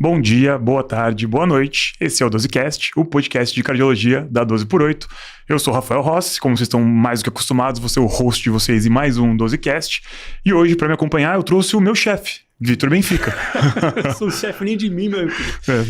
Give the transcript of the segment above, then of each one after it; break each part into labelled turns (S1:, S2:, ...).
S1: Bom dia, boa tarde, boa noite. Esse é o 12Cast, o podcast de cardiologia da 12x8. Eu sou o Rafael Rossi, como vocês estão mais do que acostumados, vou ser o host de vocês em mais um 12Cast. E hoje, para me acompanhar, eu trouxe o meu chefe, Vitor Benfica.
S2: Eu sou o chefe nem de mim, meu amigo.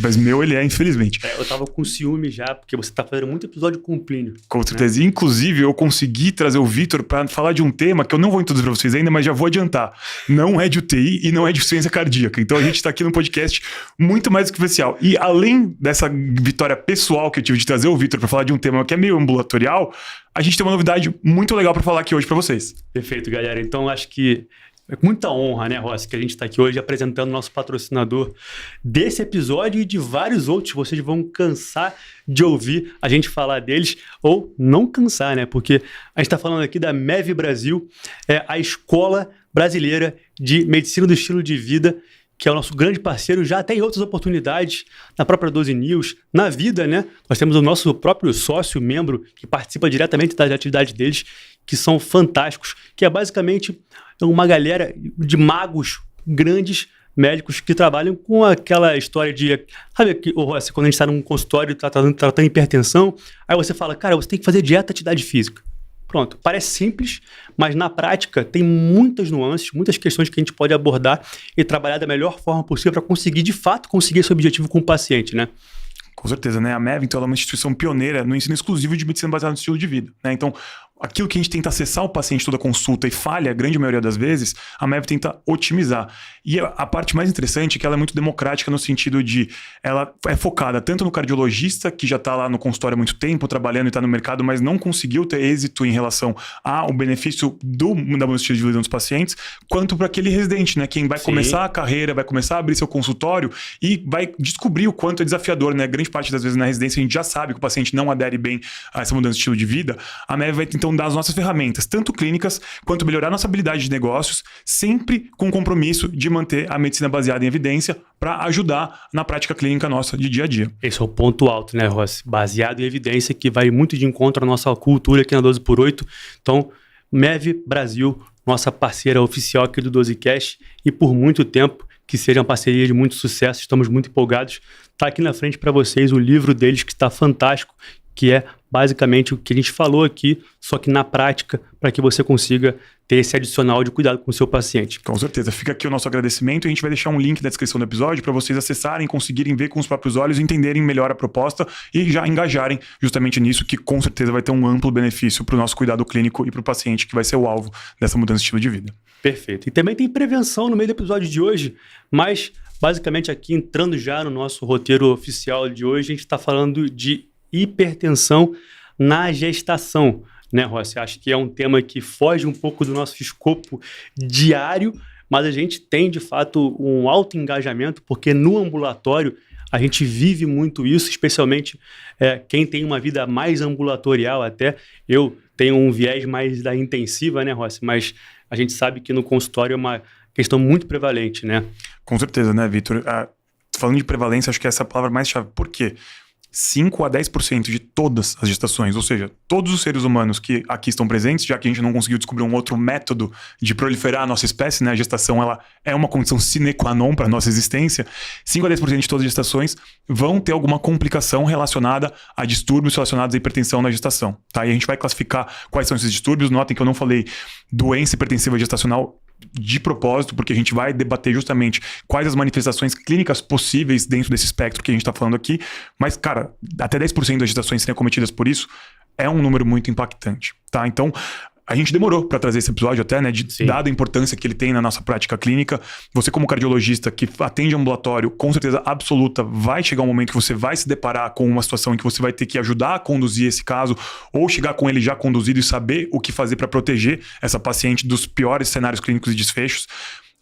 S1: Mas meu ele é, infelizmente.
S2: Eu tava com ciúme já, porque você tá fazendo muito episódio com o Plínio.
S1: Com certeza. Né? Inclusive, eu consegui trazer o Vitor para falar de um tema que eu não vou introduzir para vocês ainda, mas já vou adiantar. Não é de UTI e não é de insuficiência cardíaca. Então a gente está aqui num podcast muito mais do que especial. E além dessa vitória pessoal que eu tive de trazer o Vitor para falar de um tema que é meio ambulatorial, a gente tem uma novidade muito legal para falar aqui hoje para vocês.
S2: Perfeito, galera. Então acho que é com muita honra, né, Rossi, que a gente está aqui hoje apresentando o nosso patrocinador desse episódio e de vários outros. Vocês vão cansar de ouvir a gente falar deles ou não cansar, né? Porque a gente está falando aqui da MEV Brasil, a Escola Brasileira de Medicina do Estilo de Vida, que é o nosso grande parceiro, já tem outras oportunidades na própria 12 News, na vida, né? Nós temos o nosso próprio sócio, membro, que participa diretamente das atividades deles, que são fantásticos, que é basicamente uma galera de magos, grandes médicos que trabalham com aquela história de... Sabe, Rossi, quando a gente está num consultório tratando hipertensão, aí você fala, cara, você tem que fazer dieta, atividade física. Pronto, parece simples, mas na prática tem muitas nuances, muitas questões que a gente pode abordar e trabalhar da melhor forma possível para conseguir, de fato, conseguir esse objetivo com o paciente, né?
S1: Com certeza, né? A MEV, então, ela é uma instituição pioneira no ensino exclusivo de medicina baseada no estilo de vida, né? Então, aquilo que a gente tenta acessar o paciente toda a consulta e falha, a grande maioria das vezes, a MEV tenta otimizar. E a parte mais interessante é que ela é muito democrática no sentido de ela é focada tanto no cardiologista, que já está lá no consultório há muito tempo, trabalhando e está no mercado, mas não conseguiu ter êxito em relação ao benefício da mudança do estilo de vida dos pacientes, quanto para aquele residente, né? Quem vai começar a carreira, vai começar a abrir seu consultório e vai descobrir o quanto é desafiador, né? Grande parte das vezes na residência a gente já sabe que o paciente não adere bem a essa mudança de estilo de vida. A MEV vai então dar as nossas ferramentas, tanto clínicas, quanto melhorar nossa habilidade de negócios, sempre com o compromisso de manter a medicina baseada em evidência para ajudar na prática clínica nossa de dia a dia.
S2: Esse é o ponto alto, né, Rossi? Baseado em evidência, que vai muito de encontro à nossa cultura aqui na 12x8. Então, MEV Brasil, nossa parceira oficial aqui do 12Cast, e por muito tempo, que seja uma parceria de muito sucesso, estamos muito empolgados. Está aqui na frente para vocês o livro deles, que está fantástico, que é basicamente o que a gente falou aqui, só que na prática, para que você consiga ter esse adicional de cuidado com o seu paciente.
S1: Com certeza. Fica aqui o nosso agradecimento e a gente vai deixar um link na descrição do episódio para vocês acessarem, conseguirem ver com os próprios olhos, entenderem melhor a proposta e já engajarem justamente nisso, que com certeza vai ter um amplo benefício para o nosso cuidado clínico e para o paciente, que vai ser o alvo dessa mudança de estilo de vida.
S2: Perfeito. E também tem prevenção no meio do episódio de hoje, mas basicamente aqui entrando já no nosso roteiro oficial de hoje, a gente está falando de hipertensão na gestação, né, Rossi? Acho que é um tema que foge um pouco do nosso escopo diário, mas a gente tem, de fato, um alto engajamento, porque no ambulatório a gente vive muito isso, especialmente quem tem uma vida mais ambulatorial até. Eu tenho um viés mais da intensiva, né, Rossi? Mas a gente sabe que no consultório é uma questão muito prevalente, né?
S1: Com certeza, né, Vitor? Falando de prevalência, acho que essa é a palavra mais chave. Por quê? 5 a 10% de todas as gestações, ou seja, todos os seres humanos que aqui estão presentes, já que a gente não conseguiu descobrir um outro método de proliferar a nossa espécie, né? A gestação ela é uma condição sine qua non para a nossa existência. 5 a 10% de todas as gestações vão ter alguma complicação relacionada a distúrbios relacionados à hipertensão na gestação, tá? E a gente vai classificar quais são esses distúrbios. Notem que eu não falei doença hipertensiva gestacional de propósito, porque a gente vai debater justamente quais as manifestações clínicas possíveis dentro desse espectro que a gente está falando aqui. Mas, cara, até 10% das gestações serem acometidas por isso é um número muito impactante, tá? Então, a gente demorou para trazer esse episódio até, né? Dada a importância que ele tem na nossa prática clínica. Você, como cardiologista que atende ambulatório, com certeza absoluta, vai chegar um momento que você vai se deparar com uma situação em que você vai ter que ajudar a conduzir esse caso ou chegar com ele já conduzido e saber o que fazer para proteger essa paciente dos piores cenários clínicos e desfechos.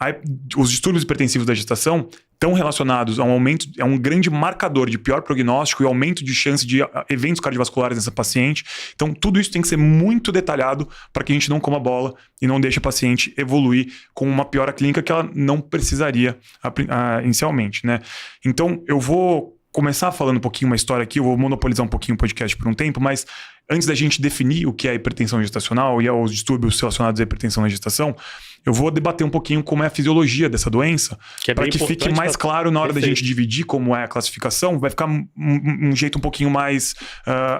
S1: Aí, os distúrbios hipertensivos da gestação estão relacionados a um aumento, é um grande marcador de pior prognóstico e aumento de chance de eventos cardiovasculares nessa paciente. Então, tudo isso tem que ser muito detalhado para que a gente não coma bola e não deixe a paciente evoluir com uma piora clínica que ela não precisaria inicialmente, né? Então, eu vou começar falando um pouquinho uma história aqui, eu vou monopolizar um pouquinho o podcast por um tempo, mas antes da gente definir o que é hipertensão gestacional e os distúrbios relacionados à hipertensão na gestação, eu vou debater um pouquinho como é a fisiologia dessa doença, para que fique mais claro na hora da gente dividir como é a classificação, vai ficar um jeito um pouquinho mais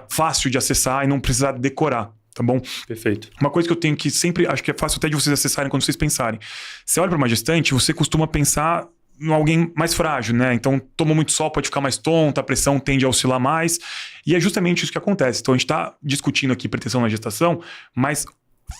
S1: fácil de acessar e não precisar decorar. Tá bom?
S2: Perfeito.
S1: Uma coisa que eu tenho que sempre... Acho que é fácil até de vocês acessarem quando vocês pensarem. Você olha para uma gestante, você costuma pensar em alguém mais frágil, né? Então, toma muito sol, pode ficar mais tonta, a pressão tende a oscilar mais. E é justamente isso que acontece. Então, a gente está discutindo aqui hipertensão na gestação, mas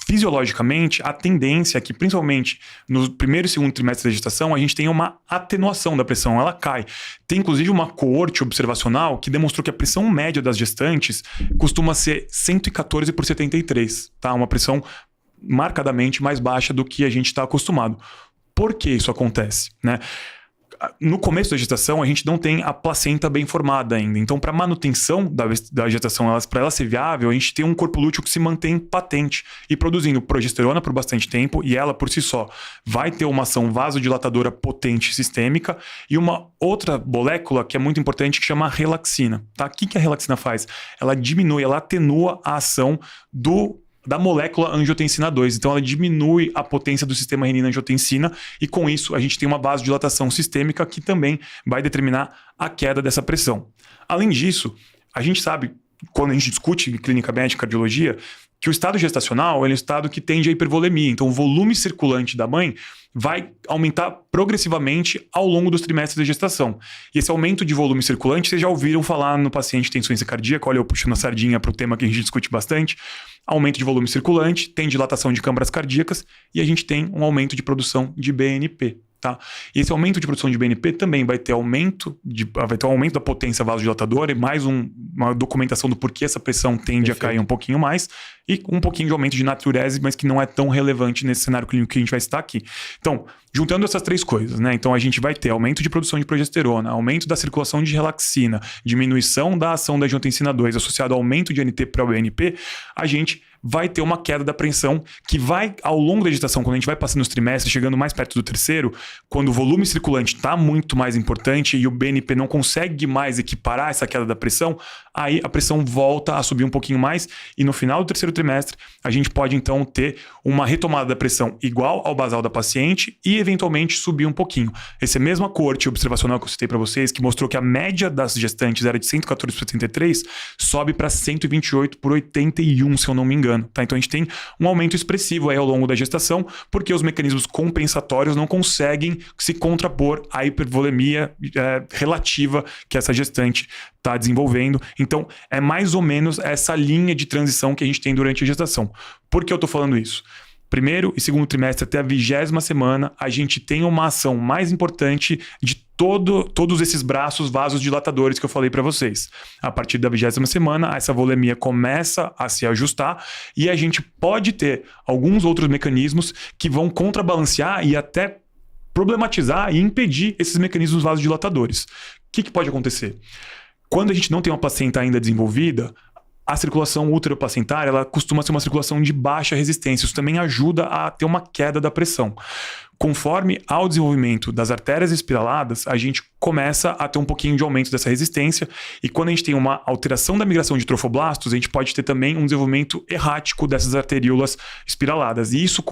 S1: fisiologicamente, a tendência é que, principalmente no primeiro e segundo trimestre da gestação, a gente tem uma atenuação da pressão, ela cai. Tem, inclusive, uma coorte observacional que demonstrou que a pressão média das gestantes costuma ser 114/73, tá? Uma pressão marcadamente mais baixa do que a gente está acostumado. Por que isso acontece, né? No começo da gestação, a gente não tem a placenta bem formada ainda. Então, para manutenção da gestação, para ela ser viável, a gente tem um corpo lúteo que se mantém patente e produzindo progesterona por bastante tempo, e ela, por si só, vai ter uma ação vasodilatadora potente sistêmica e uma outra molécula que é muito importante que chama relaxina. Tá? O que a relaxina faz? Ela diminui, ela atenua a ação da molécula angiotensina 2. Então, ela diminui a potência do sistema renina-angiotensina e, com isso, a gente tem uma vasodilatação sistêmica que também vai determinar a queda dessa pressão. Além disso, a gente sabe, quando a gente discute em clínica médica, cardiologia, que o estado gestacional é um estado que tende à hipervolemia. Então, o volume circulante da mãe vai aumentar progressivamente ao longo dos trimestres da gestação. E esse aumento de volume circulante, vocês já ouviram falar no paciente que tem insuficiência cardíaca, olha eu puxando a sardinha para o tema que a gente discute bastante. Aumento de volume circulante, tem dilatação de câmaras cardíacas e a gente tem um aumento de produção de BNP. Tá? E esse aumento de produção de BNP também vai ter aumento da potência vasodilatadora e mais uma documentação do porquê essa pressão tende a cair um pouquinho mais e um pouquinho de aumento de natriurese, mas que não é tão relevante nesse cenário clínico que a gente vai citar aqui. Então, juntando essas três coisas, né? Então a gente vai ter aumento de produção de progesterona, aumento da circulação de relaxina, diminuição da ação da angiotensina 2 associado ao aumento de NT-proBNP, a gente vai ter uma queda da pressão que vai, ao longo da gestação, quando a gente vai passando os trimestres, chegando mais perto do terceiro, quando o volume circulante está muito mais importante e o BNP não consegue mais equiparar essa queda da pressão, aí a pressão volta a subir um pouquinho mais e no final do terceiro trimestre a gente pode então ter uma retomada da pressão igual ao basal da paciente e eventualmente subir um pouquinho. Essa mesma coorte observacional que eu citei para vocês, que mostrou que a média das gestantes era de 114/73, sobe para 128/81, se eu não me engano. Tá? Então a gente tem um aumento expressivo aí ao longo da gestação, porque os mecanismos compensatórios não conseguem se contrapor à hipervolemia relativa que essa gestante está desenvolvendo. Então é mais ou menos essa linha de transição que a gente tem durante a gestação. Por que eu estou falando isso? Primeiro e segundo trimestre até a 20ª semana, a gente tem uma ação mais importante de todos esses braços vasodilatadores que eu falei para vocês. A partir da 20ª semana, essa volemia começa a se ajustar e a gente pode ter alguns outros mecanismos que vão contrabalancear e até problematizar e impedir esses mecanismos vasodilatadores. O que pode acontecer? Quando a gente não tem uma placenta ainda desenvolvida, a circulação útero-placentária ela costuma ser uma circulação de baixa resistência. Isso também ajuda a ter uma queda da pressão. Conforme ao desenvolvimento das artérias espiraladas, a gente começa a ter um pouquinho de aumento dessa resistência e quando a gente tem uma alteração da migração de trofoblastos, a gente pode ter também um desenvolvimento errático dessas arteríolas espiraladas. E isso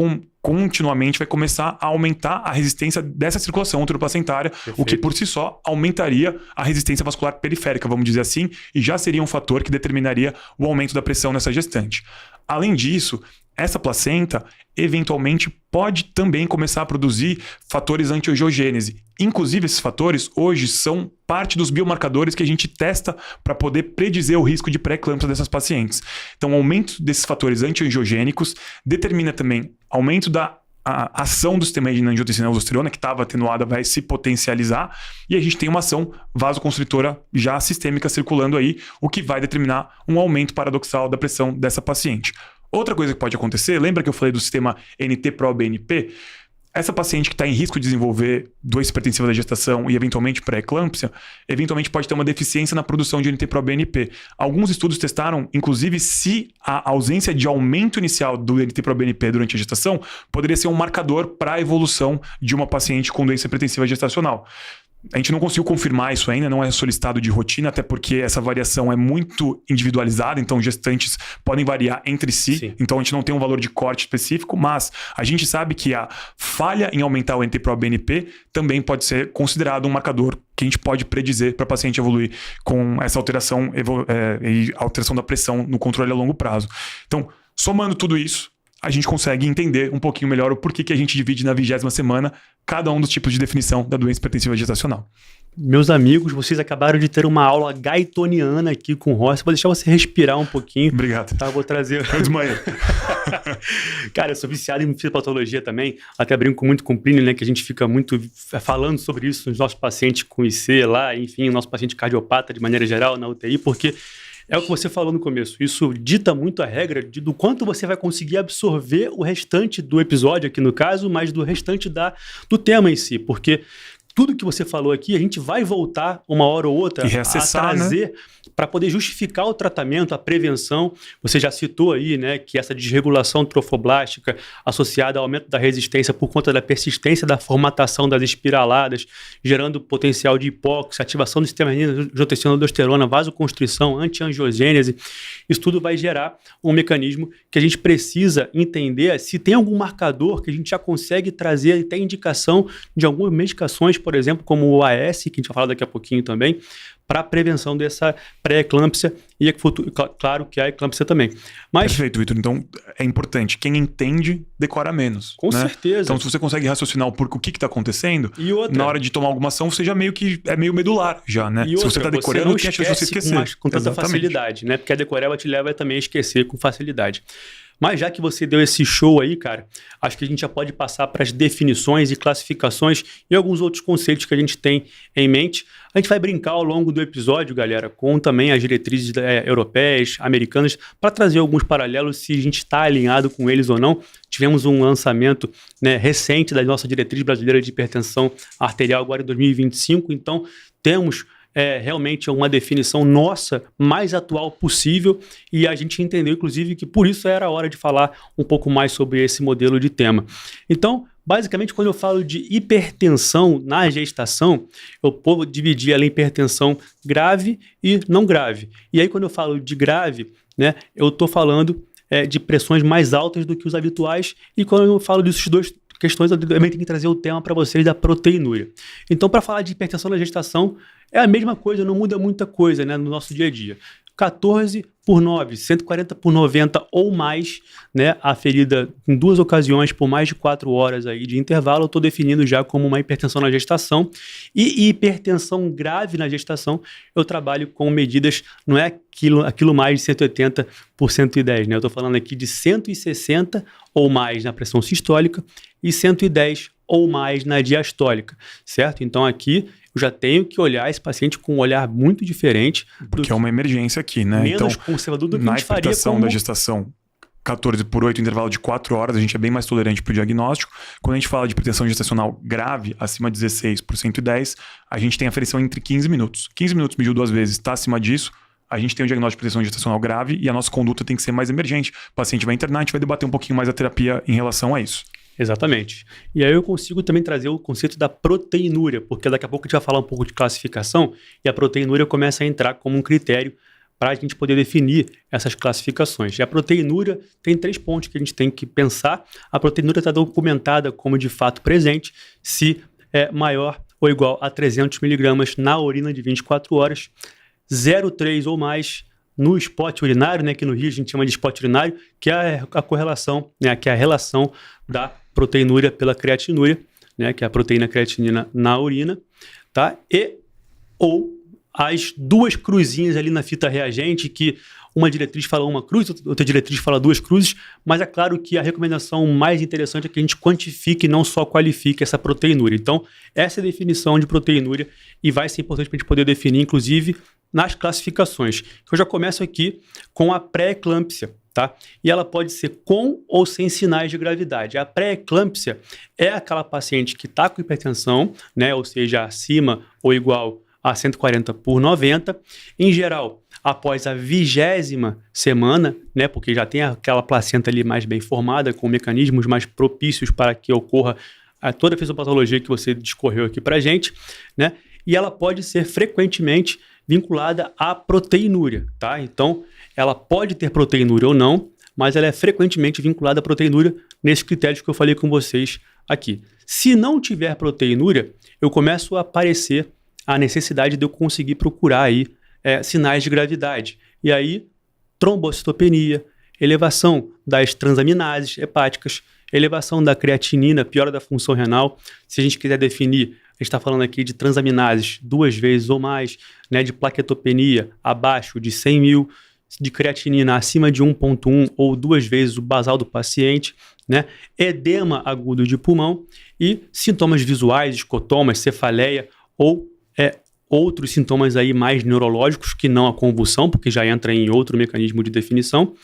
S1: continuamente vai começar a aumentar a resistência dessa circulação útero-placentária, o que por si só aumentaria a resistência vascular periférica, vamos dizer assim, e já seria um fator que determinaria o aumento da pressão nessa gestante. Além disso, essa placenta eventualmente pode também começar a produzir fatores anti-angiogênese. Inclusive, esses fatores hoje são parte dos biomarcadores que a gente testa para poder predizer o risco de pré-eclâmpsia dessas pacientes. Então, o aumento desses fatores anti-angiogênicos determina também aumento da ação do sistema de angiotensina-aldosterona, que estava atenuada, vai se potencializar, e a gente tem uma ação vasoconstritora já sistêmica circulando aí, o que vai determinar um aumento paradoxal da pressão dessa paciente. Outra coisa que pode acontecer, lembra que eu falei do sistema NT-proBNP? Essa paciente que está em risco de desenvolver doença hipertensiva da gestação e eventualmente pré-eclâmpsia, eventualmente pode ter uma deficiência na produção de NT-proBNP. Alguns estudos testaram, inclusive, se a ausência de aumento inicial do NT-proBNP durante a gestação poderia ser um marcador para a evolução de uma paciente com doença hipertensiva gestacional. A gente não conseguiu confirmar isso ainda, não é solicitado de rotina, até porque essa variação é muito individualizada, então gestantes podem variar entre si,
S2: Sim.
S1: então a gente não tem um valor de corte específico, mas a gente sabe que a falha em aumentar o NT-proBNP também pode ser considerado um marcador que a gente pode predizer para o paciente evoluir com essa alteração e alteração da pressão no controle a longo prazo. Então, somando tudo isso, a gente consegue entender um pouquinho melhor o porquê que a gente divide na 20ª semana cada um dos tipos de definição da doença hipertensiva gestacional.
S2: Meus amigos, vocês acabaram de ter uma aula gaitoniana aqui com o Rossi. Vou deixar você respirar um pouquinho.
S1: Obrigado.
S2: Tá, vou trazer...
S1: Eu desmaiei.
S2: Cara, eu sou viciado em fisiopatologia também. Até brinco muito com o Plínio, né? Que a gente fica muito falando sobre isso nos nossos pacientes com IC lá, enfim, o nosso paciente cardiopata de maneira geral na UTI, porque... É o que você falou no começo. Isso dita muito a regra do quanto você vai conseguir absorver o restante do episódio, aqui no caso, mas do restante do tema em si. Porque tudo que você falou aqui, a gente vai voltar uma hora ou outra a trazer, né? Para poder justificar o tratamento, a prevenção. Você já citou aí, né, que essa desregulação trofoblástica associada ao aumento da resistência por conta da persistência da formatação das espiraladas, gerando potencial de hipóxia, ativação do sistema angiotensina-aldosterona, vasoconstrição, antiangiogênese. Isso tudo vai gerar um mecanismo que a gente precisa entender se tem algum marcador que a gente já consegue trazer até indicação de algumas medicações, por exemplo, como o AS, que a gente vai falar daqui a pouquinho também, para a prevenção dessa pré-eclâmpsia e, claro, que a eclâmpsia também. Mas...
S1: Perfeito, Vitor. Então, é importante. Quem entende, decora menos.
S2: Com certeza.
S1: Então, se você consegue raciocinar o que está acontecendo,
S2: e outra,
S1: na hora de tomar alguma ação, você já meio medular já, né?
S2: E outra,
S1: se você está decorando, tem a chance de você esquecer.
S2: Com tanta facilidade, né? Porque a decoreba te leva também a esquecer com facilidade. Mas já que você deu esse show aí, cara, acho que a gente já pode passar para as definições e classificações e alguns outros conceitos que a gente tem em mente. A gente vai brincar ao longo do episódio, galera, com também as diretrizes europeias, americanas, para trazer alguns paralelos se a gente está alinhado com eles ou não. Tivemos um lançamento, né, recente da nossa diretriz brasileira de hipertensão arterial agora em 2025, então temos... realmente uma definição nossa mais atual possível e a gente entendeu, inclusive, que por isso era a hora de falar um pouco mais sobre esse modelo de tema. Então, basicamente, quando eu falo de hipertensão na gestação, eu vou dividir ela em hipertensão grave e não grave. E aí, quando eu falo de grave, né, eu estou falando de pressões mais altas do que os habituais e quando eu falo desses dois questões, eu também tenho que trazer o tema para vocês da proteinúria. Então, para falar de hipertensão na gestação, é a mesma coisa, não muda muita coisa, né, no nosso dia a dia. 14/9, 140/90 ou mais, né, aferida em 2 ocasiões por mais de 4 horas aí de intervalo, eu estou definindo já como uma hipertensão na gestação. E hipertensão grave na gestação, eu trabalho com medidas, não é aquilo mais de 180/110, né? Eu estou falando aqui de 160 ou mais na pressão sistólica e 110 ou mais na diastólica, certo? Então aqui eu já tenho que olhar esse paciente com um olhar muito diferente.
S1: Porque é uma emergência aqui, né?
S2: Menos
S1: então,
S2: conservador do que a gente faria
S1: hipertensão da gestação 14/8, intervalo de 4 horas, a gente é bem mais tolerante para o diagnóstico. Quando a gente fala de hipertensão gestacional grave, acima de 16/110, a gente tem aferição entre 15 minutos. 15 minutos mediu 2 vezes, está acima disso, a gente tem um diagnóstico de hipertensão gestacional grave e a nossa conduta tem que ser mais emergente. O paciente vai internar, a gente vai debater um pouquinho mais a terapia em relação a isso.
S2: Exatamente. E aí eu consigo também trazer o conceito da proteinúria, porque daqui a pouco a gente vai falar um pouco de classificação e a proteinúria começa a entrar como um critério para a gente poder definir essas classificações. E a proteinúria tem 3 pontos que a gente tem que pensar. A proteinúria está documentada como de fato presente se é maior ou igual a 300 miligramas na urina de 24 horas, 0,3 ou mais no spot urinário, né, que no Rio a gente chama de spot urinário, que é a correlação, né, que é a relação da proteinúria pela creatinúria, né, que é a proteína creatinina na urina, tá? Ou as 2 cruzinhas ali na fita reagente, que uma diretriz fala uma cruz, outra diretriz fala 2 cruzes, mas é claro que a recomendação mais interessante é que a gente quantifique e não só qualifique essa proteinúria. Então, essa é a definição de proteinúria e vai ser importante para a gente poder definir, inclusive, nas classificações. Eu já começo aqui com a pré-eclâmpsia, tá? E ela pode ser com ou sem sinais de gravidade. A pré-eclâmpsia é aquela paciente que está com hipertensão, né? Ou seja, acima ou igual a 140/90. Em geral, após a 20ª semana, né? Porque já tem aquela placenta ali mais bem formada, com mecanismos mais propícios para que ocorra toda a fisiopatologia que você discorreu aqui para a gente, né? E ela pode ser frequentemente vinculada à proteinúria, tá? Então, ela pode ter proteinúria ou não, mas ela é frequentemente vinculada à proteinúria nesses critérios que eu falei com vocês aqui. Se não tiver proteinúria, eu começo a aparecer a necessidade de eu conseguir procurar aí sinais de gravidade. E aí, trombocitopenia, elevação das transaminases hepáticas, elevação da creatinina, piora da função renal. Se a gente quiser definir, a gente está falando aqui de transaminases 2 vezes ou mais, né, de plaquetopenia abaixo de 100 mil, de creatinina acima de 1,1 ou 2 vezes o basal do paciente, né, edema agudo de pulmão e sintomas visuais, escotomas, cefaleia ou outros sintomas aí mais neurológicos que não a convulsão, porque já entra em outro mecanismo de definição,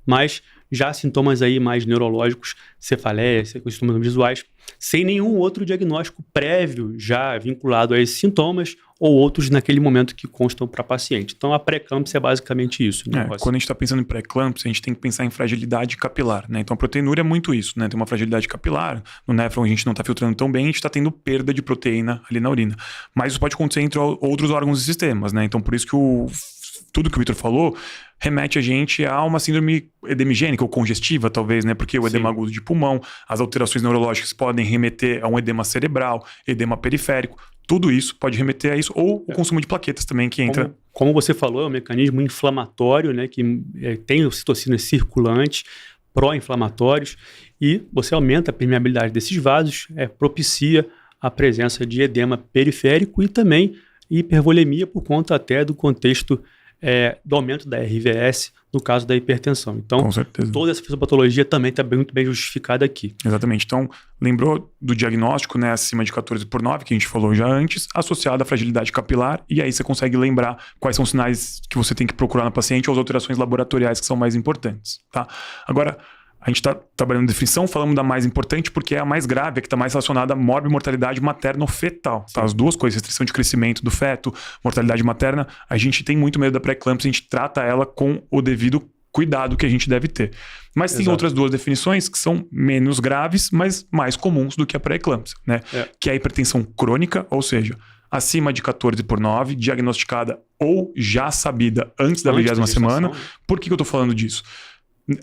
S2: mas já sintomas aí mais neurológicos, cefaleia, sintomas visuais, sem nenhum outro diagnóstico prévio já vinculado a esses sintomas ou outros naquele momento que constam para paciente. Então, a pré-eclâmpsia é basicamente isso. Né,
S1: quando a gente está pensando em pré-eclâmpsia, a gente tem que pensar em fragilidade capilar, né? Então, a proteinúria é muito isso, né? Tem uma fragilidade capilar, no néfron a gente não está filtrando tão bem, a gente está tendo perda de proteína ali na urina. Mas isso pode acontecer entre outros órgãos e sistemas, né? Então, por isso que tudo que o Vitor falou remete a gente a uma síndrome edemigênica ou congestiva, talvez, né? Porque o edema agudo de pulmão, as alterações neurológicas podem remeter a um edema cerebral, edema periférico. Tudo isso pode remeter a isso, ou o consumo de plaquetas também, que entra...
S2: Como você falou, é um mecanismo inflamatório, né? Que tem ocitocinas circulantes, pró-inflamatórios, e você aumenta a permeabilidade desses vasos, propicia a presença de edema periférico e também hipervolemia por conta até do contexto do aumento da RVS no caso da hipertensão. Então,
S1: com certeza,
S2: toda essa fisiopatologia também está muito bem justificada aqui.
S1: Exatamente. Então, lembrou do diagnóstico, né, acima de 14/9, que a gente falou já antes, associado à fragilidade capilar, e aí você consegue lembrar quais são os sinais que você tem que procurar no paciente ou as alterações laboratoriais que são mais importantes, tá? Agora, a gente está trabalhando em definição, falamos da mais importante porque é a mais grave, é que está mais relacionada à morbimortalidade materno-fetal. Tá? As duas coisas, restrição de crescimento do feto, mortalidade materna, a gente tem muito medo da pré-eclâmpsia, a gente trata ela com o devido cuidado que a gente deve ter. Mas tem outras duas definições que são menos graves, mas mais comuns do que a pré-eclâmpsia, né? Que é a hipertensão crônica, ou seja, acima de 14/9, diagnosticada ou já sabida antes da 20ª semana. Por que eu estou falando disso?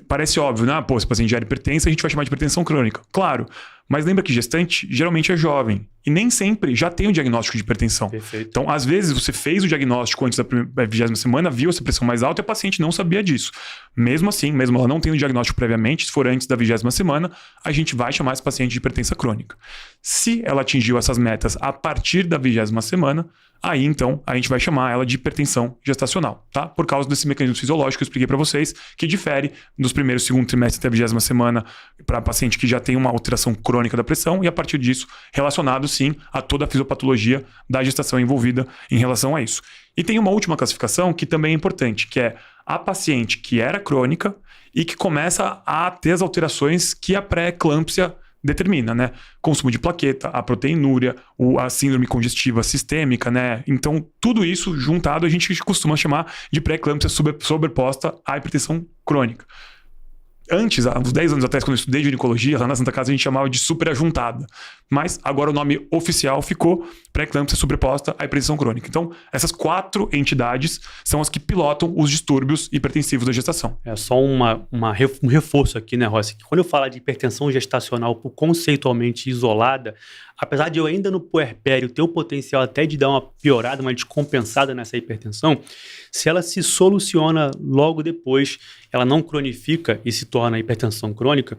S1: Parece óbvio, né? Pô, se o paciente já era hipertenso, a gente vai chamar de hipertensão crônica. Claro, mas lembra que gestante geralmente é jovem e nem sempre já tem o diagnóstico de hipertensão.
S2: Perfeito.
S1: Então, às vezes, você fez o diagnóstico antes da 20ª semana, viu essa pressão mais alta e a paciente não sabia disso. Mesmo assim, mesmo ela não tendo o diagnóstico previamente, se for antes da 20ª semana, a gente vai chamar esse paciente de hipertensão crônica. Se ela atingiu essas metas a partir da 20ª semana, aí, então, a gente vai chamar ela de hipertensão gestacional, tá? Por causa desse mecanismo fisiológico que eu expliquei para vocês, que difere dos primeiros e segundo trimestre até a 20ª semana para paciente que já tem uma alteração crônica da pressão e, a partir disso, relacionado, sim, a toda a fisiopatologia da gestação envolvida em relação a isso. E tem uma última classificação que também é importante, que é a paciente que era crônica e que começa a ter as alterações que a pré-eclâmpsia determina, né? Consumo de plaqueta, a proteinúria, a síndrome congestiva sistêmica, né? Então, tudo isso juntado a gente costuma chamar de pré-eclâmpsia sobreposta à hipertensão crônica. Antes, há uns 10 anos atrás, quando eu estudei ginecologia, lá na Santa Casa a gente chamava de superajuntada. Mas agora o nome oficial ficou pré-eclâmpsia sobreposta à hipertensão crônica. Então, essas 4 entidades são as que pilotam os distúrbios hipertensivos da gestação.
S2: É só um reforço aqui, né, Rossi? Quando eu falo de hipertensão gestacional conceitualmente isolada, apesar de eu ainda no puerpério ter o potencial até de dar uma piorada, uma descompensada nessa hipertensão, se ela se soluciona logo depois, ela não cronifica e se torna hipertensão crônica,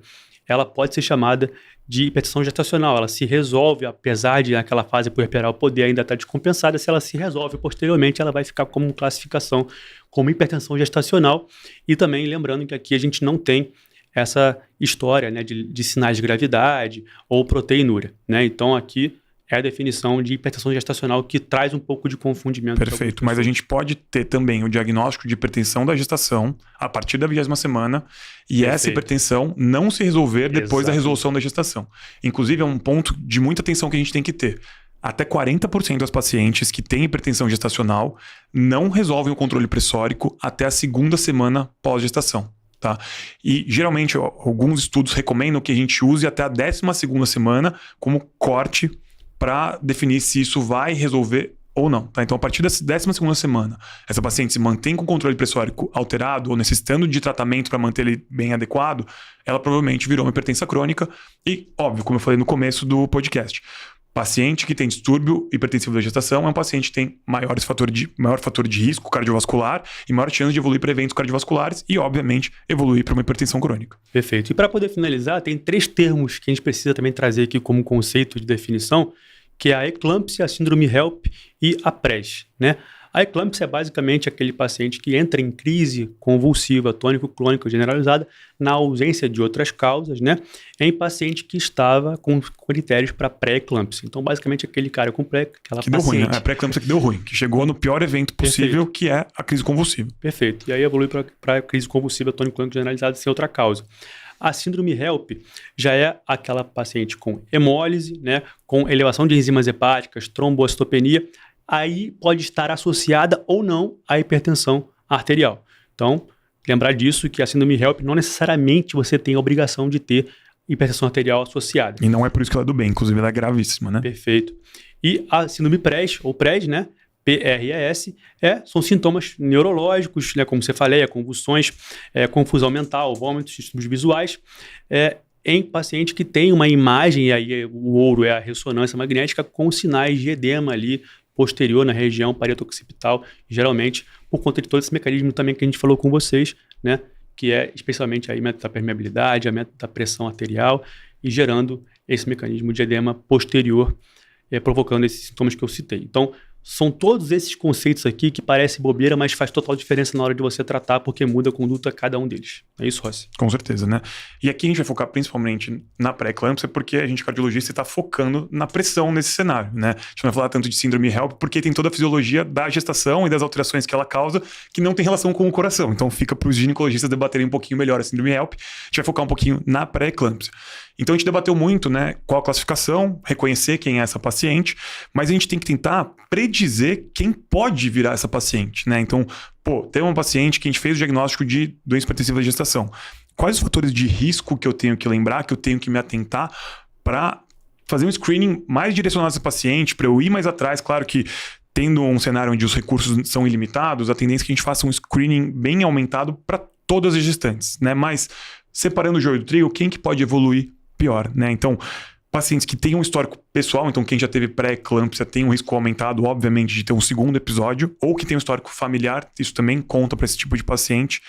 S2: ela pode ser chamada de hipertensão gestacional. Ela se resolve, apesar de naquela fase puerperal poder ainda estar descompensada, se ela se resolve posteriormente, ela vai ficar como classificação como hipertensão gestacional. E também lembrando que aqui a gente não tem essa história, né, de sinais de gravidade ou proteinúria, né? Então aqui é a definição de hipertensão gestacional que traz um pouco de confundimento.
S1: Perfeito, mas a gente pode ter também o diagnóstico de hipertensão da gestação a partir da 20ª semana e Perfeito. Essa hipertensão não se resolver depois da resolução da gestação. Inclusive é um ponto de muita atenção que a gente tem que ter. Até 40% das pacientes que têm hipertensão gestacional não resolvem o controle pressórico até a 2ª semana pós-gestação. tá? E geralmente alguns estudos recomendam que a gente use até a 12ª semana como corte para definir se isso vai resolver ou não, tá? Então, a partir da 12ª semana, essa paciente se mantém com o controle pressórico alterado ou necessitando de tratamento para manter ele bem adequado, ela provavelmente virou uma hipertensa crônica e, óbvio, como eu falei no começo do podcast, paciente que tem distúrbio hipertensivo da gestação é um paciente que tem maior fator de risco cardiovascular e maior chance de evoluir para eventos cardiovasculares e, obviamente, evoluir para uma hipertensão crônica.
S2: Perfeito. E para poder finalizar, tem 3 termos que a gente precisa também trazer aqui como conceito de definição, que é a eclâmpsia, a síndrome HELP e a PRES, né? A eclâmpsia é basicamente aquele paciente que entra em crise convulsiva, tônico-clônica generalizada, na ausência de outras causas, né? Em paciente que estava com critérios para pré-eclâmpsia. Então, basicamente, aquele cara com aquela
S1: que
S2: paciente...
S1: deu ruim, né? A pré-eclâmpsia que deu ruim, que chegou no pior evento possível, Perfeito. Que é a crise convulsiva.
S2: Perfeito. E aí evolui para a crise convulsiva, tônico-clônica generalizada, sem outra causa. A síndrome HELP já é aquela paciente com hemólise, né, com elevação de enzimas hepáticas, trombocitopenia, aí pode estar associada ou não à hipertensão arterial. Então, lembrar disso que a síndrome HELP não necessariamente você tem a obrigação de ter hipertensão arterial associada.
S1: E não é por isso que ela é do bem, inclusive ela é gravíssima, né?
S2: Perfeito. E a síndrome PRES, ou PRES, né? PRES, são sintomas neurológicos, né, como você falei, convulsões, confusão mental, vômitos, distúrbios visuais, em paciente que tem uma imagem, e aí o ouro é a ressonância magnética, com sinais de edema ali posterior na região parieto-occipital, geralmente por conta de todo esse mecanismo também que a gente falou com vocês, né, que é especialmente aí aumento da permeabilidade, aumento da pressão arterial e gerando esse mecanismo de edema posterior, provocando esses sintomas que eu citei. Então, são todos esses conceitos aqui que parecem bobeira, mas faz total diferença na hora de você tratar, porque muda a conduta cada um deles. É isso, Rossi?
S1: Com certeza, né? E aqui a gente vai focar principalmente na pré-eclâmpsia, porque a gente, cardiologista, está focando na pressão nesse cenário, né? A gente não vai falar tanto de síndrome HELP, porque tem toda a fisiologia da gestação e das alterações que ela causa, que não tem relação com o coração. Então fica para os ginecologistas debaterem um pouquinho melhor a síndrome HELP. A gente vai focar um pouquinho na pré-eclâmpsia. Então a gente debateu muito, né, qual a classificação, reconhecer quem é essa paciente, mas a gente tem que tentar predizer quem pode virar essa paciente, né? Então, tem uma paciente que a gente fez o diagnóstico de doença hipertensiva da gestação. Quais os fatores de risco que eu tenho que lembrar, que eu tenho que me atentar para fazer um screening mais direcionado a essa paciente, para eu ir mais atrás? Claro que tendo um cenário onde os recursos são ilimitados, a tendência é que a gente faça um screening bem aumentado para todas as gestantes, né? Mas separando o joio do trigo, quem que pode evoluir pior, né? Então, pacientes que têm um histórico pessoal, então quem já teve pré-eclâmpsia tem um risco aumentado, obviamente, de ter um segundo episódio, ou que tem um histórico familiar, isso também conta para esse tipo de paciente.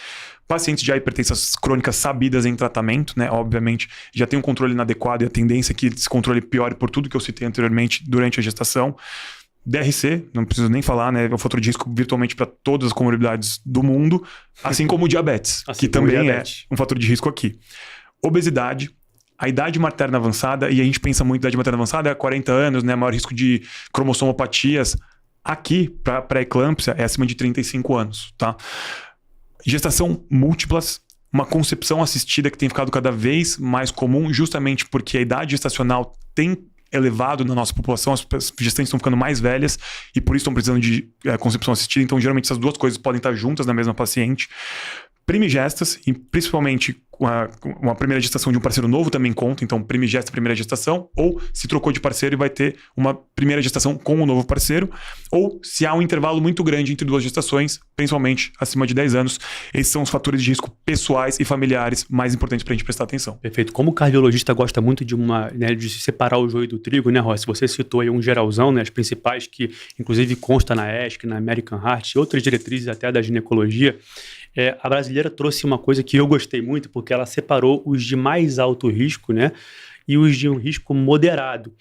S1: Pacientes já hipertensas crônicas sabidas em tratamento, né? Obviamente, já tem um controle inadequado e a tendência é que esse controle piore por tudo que eu citei anteriormente durante a gestação. DRC, não preciso nem falar, né? É um fator de risco virtualmente para todas as comorbidades do mundo, assim como o diabetes, que também é um fator de risco aqui. Obesidade, a idade materna avançada, e a gente pensa muito em idade materna avançada, é 40 anos, né? Maior risco de cromossomopatias. Aqui, para pré-eclâmpsia, é acima de 35 anos, tá? Gestação múltiplas, uma concepção assistida que tem ficado cada vez mais comum, justamente porque a idade gestacional tem elevado na nossa população, as gestantes estão ficando mais velhas e por isso estão precisando de concepção assistida, então geralmente essas duas coisas podem estar juntas na mesma paciente. Primigestas, e principalmente uma primeira gestação de um parceiro novo também conta, então primigesta, primeira gestação, ou se trocou de parceiro e vai ter uma primeira gestação com um novo parceiro, ou se há um intervalo muito grande entre duas gestações, principalmente acima de 10 anos. Esses são os fatores de risco pessoais e familiares mais importantes para a gente prestar atenção.
S2: Perfeito. Como o cardiologista gosta muito de de separar o joio do trigo, né, Rossi? Você citou aí um geralzão, né, as principais que inclusive consta na ESC, na American Heart e outras diretrizes até da ginecologia. A brasileira trouxe uma coisa que eu gostei muito, porque ela separou os de mais alto risco, né, e os de um risco moderado.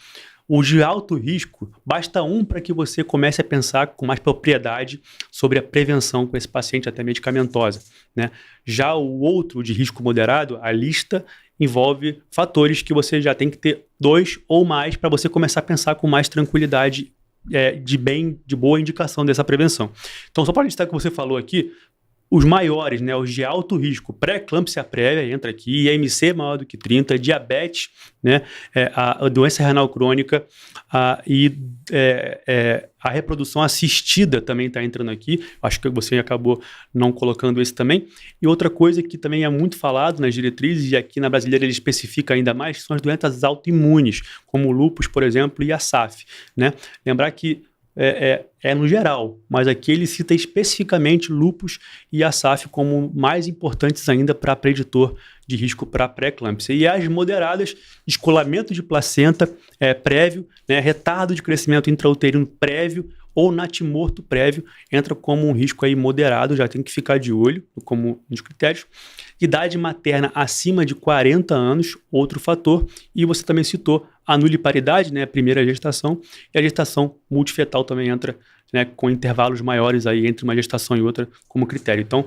S2: Os de alto risco, basta um para que você comece a pensar com mais propriedade sobre a prevenção com esse paciente até medicamentosa, né? Já o outro de risco moderado, a lista envolve fatores que você já tem que ter 2 ou mais para você começar a pensar com mais tranquilidade de boa indicação dessa prevenção. Então, só para listar o que você falou aqui, os maiores, né, os de alto risco, pré-eclâmpsia prévia entra aqui, IMC maior do que 30, diabetes, né, a doença renal crônica a reprodução assistida também está entrando aqui. Acho que você acabou não colocando esse também. E outra coisa que também é muito falado nas diretrizes, e aqui na brasileira ele especifica ainda mais, são as doenças autoimunes, como o lúpus, por exemplo, e a SAF, né? Lembrar que no geral, mas aqui ele cita especificamente lúpus e a SAF como mais importantes ainda para preditor de risco para pré-eclâmpsia. E as moderadas, descolamento de placenta prévio, né, retardo de crescimento intrauterino prévio ou natimorto prévio, entra como um risco aí moderado, já tem que ficar de olho como um dos critérios. Idade materna acima de 40 anos, outro fator. E você também citou a nuliparidade, né, a primeira gestação, e a gestação multifetal também entra, né, com intervalos maiores aí entre uma gestação e outra como critério. Então,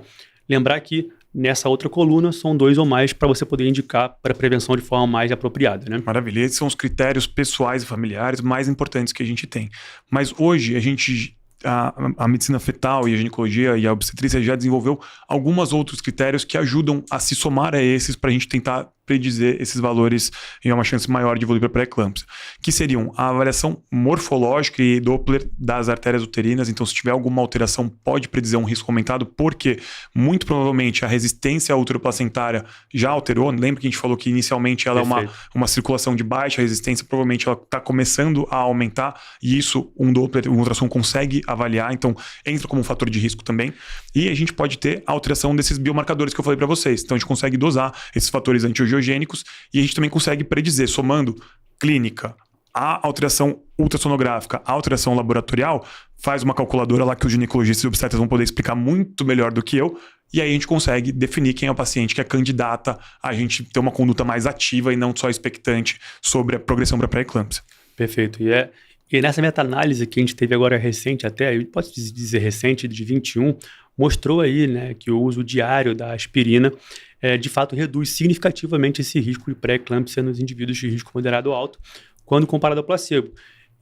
S2: lembrar que nessa outra coluna são 2 ou mais para você poder indicar para prevenção de forma mais apropriada, né?
S1: Maravilha. Esses são os critérios pessoais e familiares mais importantes que a gente tem. Mas hoje a medicina fetal e a ginecologia e a obstetrícia já desenvolveu alguns outros critérios que ajudam a se somar a esses para a gente tentar predizer esses valores e uma chance maior de evoluir para pré-eclâmpsia, que seriam a avaliação morfológica e Doppler das artérias uterinas. Então, se tiver alguma alteração, pode predizer um risco aumentado, porque muito provavelmente a resistência uteroplacentária já alterou. Lembra que a gente falou que inicialmente ela é uma circulação de baixa resistência, provavelmente ela está começando a aumentar, e isso um Doppler, um ultrassom consegue avaliar, então entra como um fator de risco também. E a gente pode ter a alteração desses biomarcadores que eu falei para vocês. Então, a gente consegue dosar esses fatores antiangiogênicos e a gente também consegue predizer, somando clínica, a alteração ultrassonográfica, a alteração laboratorial, faz uma calculadora lá que os ginecologistas e obstetras vão poder explicar muito melhor do que eu, e aí a gente consegue definir quem é o paciente que é candidata a gente ter uma conduta mais ativa e não só expectante sobre a progressão para pré-eclâmpsia.
S2: Perfeito. E nessa meta-análise que a gente teve agora recente até, pode dizer recente, de 21, mostrou aí, né, que o uso diário da aspirina de fato reduz significativamente esse risco de pré-eclâmpsia nos indivíduos de risco moderado ou alto, quando comparado ao placebo.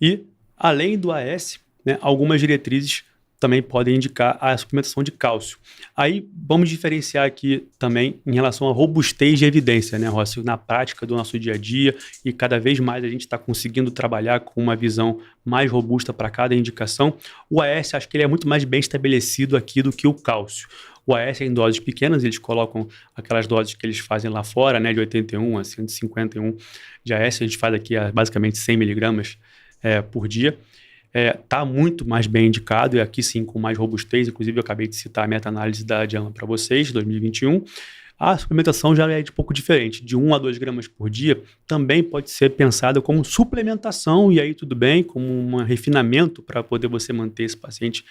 S2: E, além do AS, né, algumas diretrizes também podem indicar a suplementação de cálcio. Aí, vamos diferenciar aqui também em relação à robustez de evidência, né, Rossi? Na prática do nosso dia a dia, e cada vez mais a gente está conseguindo trabalhar com uma visão mais robusta para cada indicação. O AS, acho que ele é muito mais bem estabelecido aqui do que o cálcio. O AS é em doses pequenas, eles colocam aquelas doses que eles fazem lá fora, né, de 81 a 151 de AS, a gente faz aqui basicamente 100 miligramas por dia. Está muito mais bem indicado, e aqui sim com mais robustez. Inclusive eu acabei de citar a meta-análise da JAMA para vocês, 2021. A suplementação já é de pouco diferente, de 1 a 2 gramas por dia, também pode ser pensada como suplementação, e aí tudo bem, como um refinamento para poder você manter esse paciente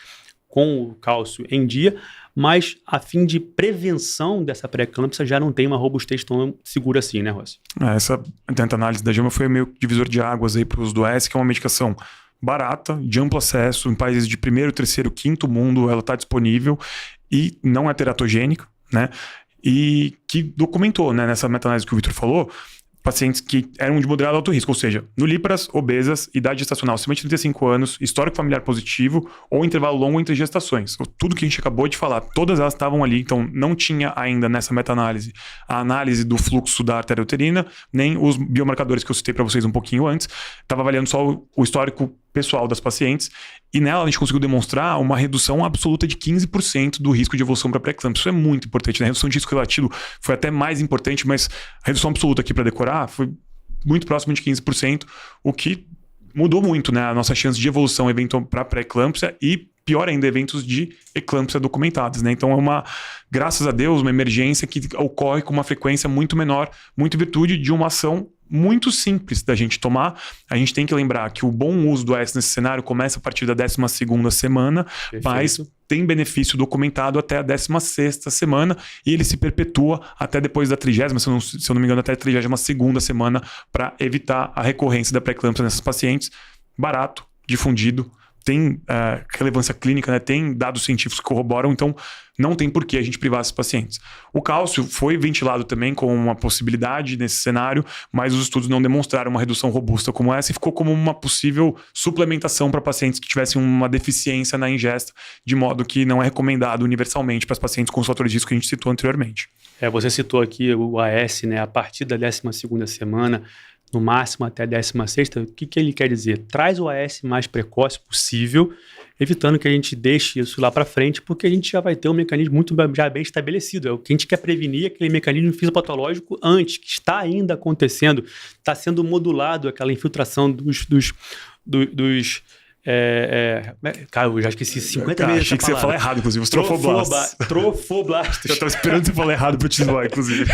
S2: com o cálcio em dia, mas a fim de prevenção dessa pré-eclâmpsia já não tem uma robustez tão segura assim, né, Rossi?
S1: Essa análise da JAMA foi meio divisor de águas aí para o uso do AS, que é uma medicação barata, de amplo acesso, em países de primeiro, terceiro, quinto mundo, ela está disponível e não é teratogênica, né? E que documentou, né, nessa meta-análise que o Vitor falou, pacientes que eram de moderado alto risco, ou seja, nulíparas, obesas, idade gestacional acima de 35 anos, histórico familiar positivo ou intervalo longo entre gestações. Tudo que a gente acabou de falar, todas elas estavam ali, então não tinha ainda nessa meta-análise a análise do fluxo da artéria uterina, nem os biomarcadores que eu citei para vocês um pouquinho antes. Estava avaliando só o histórico pessoal das pacientes, e nela a gente conseguiu demonstrar uma redução absoluta de 15% do risco de evolução para pré-eclâmpsia. Isso é muito importante, né? A redução de risco relativo foi até mais importante, mas a redução absoluta aqui para decorar foi muito próximo de 15%, o que mudou muito, né, a nossa chance de evolução eventual para pré-eclâmpsia e, pior ainda, eventos de eclâmpsia documentados, né? Então é graças a Deus, uma emergência que ocorre com uma frequência muito menor, muito em virtude de uma ação muito simples da gente tomar. A gente tem que lembrar que o bom uso do AS nesse cenário começa a partir da 12ª semana,
S2: Perfeito.
S1: Mas tem benefício documentado até a 16ª semana, e ele se perpetua até depois da 30ª, se eu não me engano, até a 32ª semana, para evitar a recorrência da pré-eclâmpsia nessas pacientes. Barato, difundido tem relevância clínica, né? Tem dados científicos que corroboram, então não tem por que a gente privar esses pacientes. O cálcio foi ventilado também como uma possibilidade nesse cenário, mas os estudos não demonstraram uma redução robusta como essa e ficou como uma possível suplementação para pacientes que tivessem uma deficiência na ingesta, de modo que não é recomendado universalmente para os pacientes com os fatores de risco que a gente citou anteriormente.
S2: Você citou aqui o AS, né? A partir da 12ª semana, no máximo até a 16ª, o que ele quer dizer? Traz o AS mais precoce possível, evitando que a gente deixe isso lá para frente, porque a gente já vai ter um mecanismo muito já bem estabelecido. É o que a gente quer prevenir, aquele mecanismo fisiopatológico antes, que está ainda acontecendo, está sendo modulado aquela infiltração cara, eu já esqueci 50 vezes.
S1: Achei que você ia falar errado, inclusive, os trofoblastos.
S2: Trofoblastos.
S1: Eu estava esperando você falar errado para te zoar, inclusive.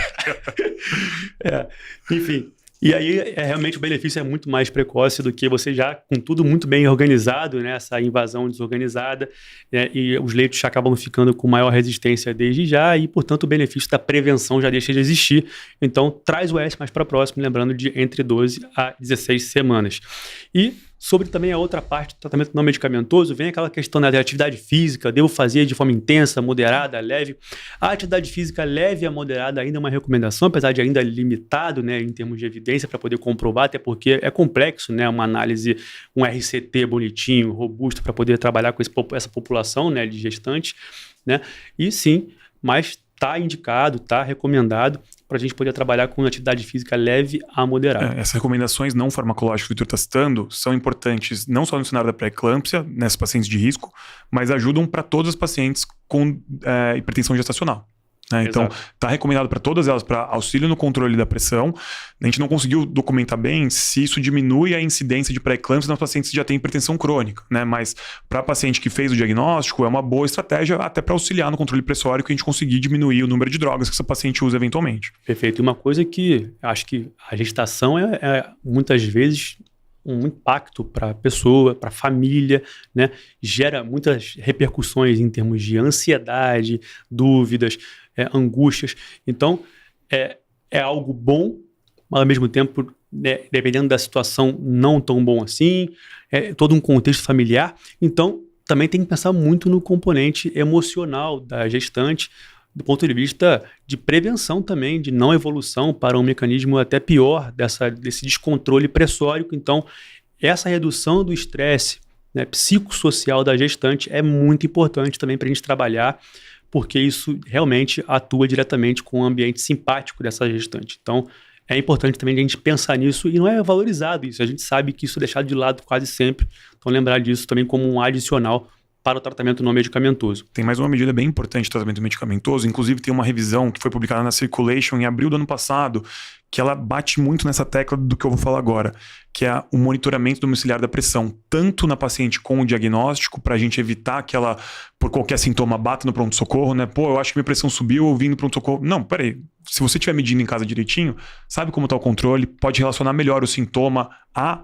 S2: Enfim. E aí, realmente, o benefício é muito mais precoce do que você já, com tudo muito bem organizado, né? Essa invasão desorganizada, né? E os leitos já acabam ficando com maior resistência desde já e, portanto, o benefício da prevenção já deixa de existir. Então, traz o S mais para próximo, lembrando de entre 12 a 16 semanas. E sobre também a outra parte do tratamento não medicamentoso, vem aquela questão da atividade física, devo fazer de forma intensa, moderada, leve. A atividade física leve a moderada ainda é uma recomendação, apesar de ainda limitado, né, em termos de evidência para poder comprovar, até porque é complexo, né, uma análise, um RCT bonitinho, robusto, para poder trabalhar com essa população, né, de gestantes, né, e sim, mas está indicado, está recomendado para a gente poder trabalhar com atividade física leve a moderada.
S1: Essas recomendações não farmacológicas que o Vitor está citando são importantes não só no cenário da pré-eclâmpsia, nesses pacientes de risco, mas ajudam para todos os pacientes com hipertensão gestacional. Né? Então, está recomendado para todas elas para auxílio no controle da pressão. A gente não conseguiu documentar bem se isso diminui a incidência de pré-eclâmpsia nos pacientes que já têm hipertensão crônica, né? Mas para paciente que fez o diagnóstico, é uma boa estratégia até para auxiliar no controle pressório que a gente conseguir diminuir o número de drogas que essa paciente usa eventualmente.
S2: Perfeito. E uma coisa que acho que a gestação é muitas vezes um impacto para a pessoa, para a família, né? Gera muitas repercussões em termos de ansiedade, dúvidas, angústias. Então, é algo bom, mas ao mesmo tempo, né, dependendo da situação, não tão bom assim, todo um contexto familiar. Então, também tem que pensar muito no componente emocional da gestante, do ponto de vista de prevenção também, de não evolução para um mecanismo até pior desse descontrole pressórico. Então, essa redução do estresse, né, psicossocial da gestante é muito importante também para a gente trabalhar, porque isso realmente atua diretamente com o ambiente simpático dessa gestante. Então, é importante também a gente pensar nisso e não é valorizado isso. A gente sabe que isso é deixado de lado quase sempre. Então, lembrar disso também como um adicional para o tratamento não medicamentoso.
S1: Tem mais uma medida bem importante de tratamento medicamentoso, inclusive tem uma revisão que foi publicada na Circulation em abril do ano passado, que ela bate muito nessa tecla do que eu vou falar agora, que é o monitoramento domiciliar da pressão, tanto na paciente com o diagnóstico, para a gente evitar que ela, por qualquer sintoma, bata no pronto-socorro, né? Pô, eu acho que minha pressão subiu, eu vim no pronto-socorro. Não, peraí. Se você estiver medindo em casa direitinho, sabe como está o controle, pode relacionar melhor o sintoma à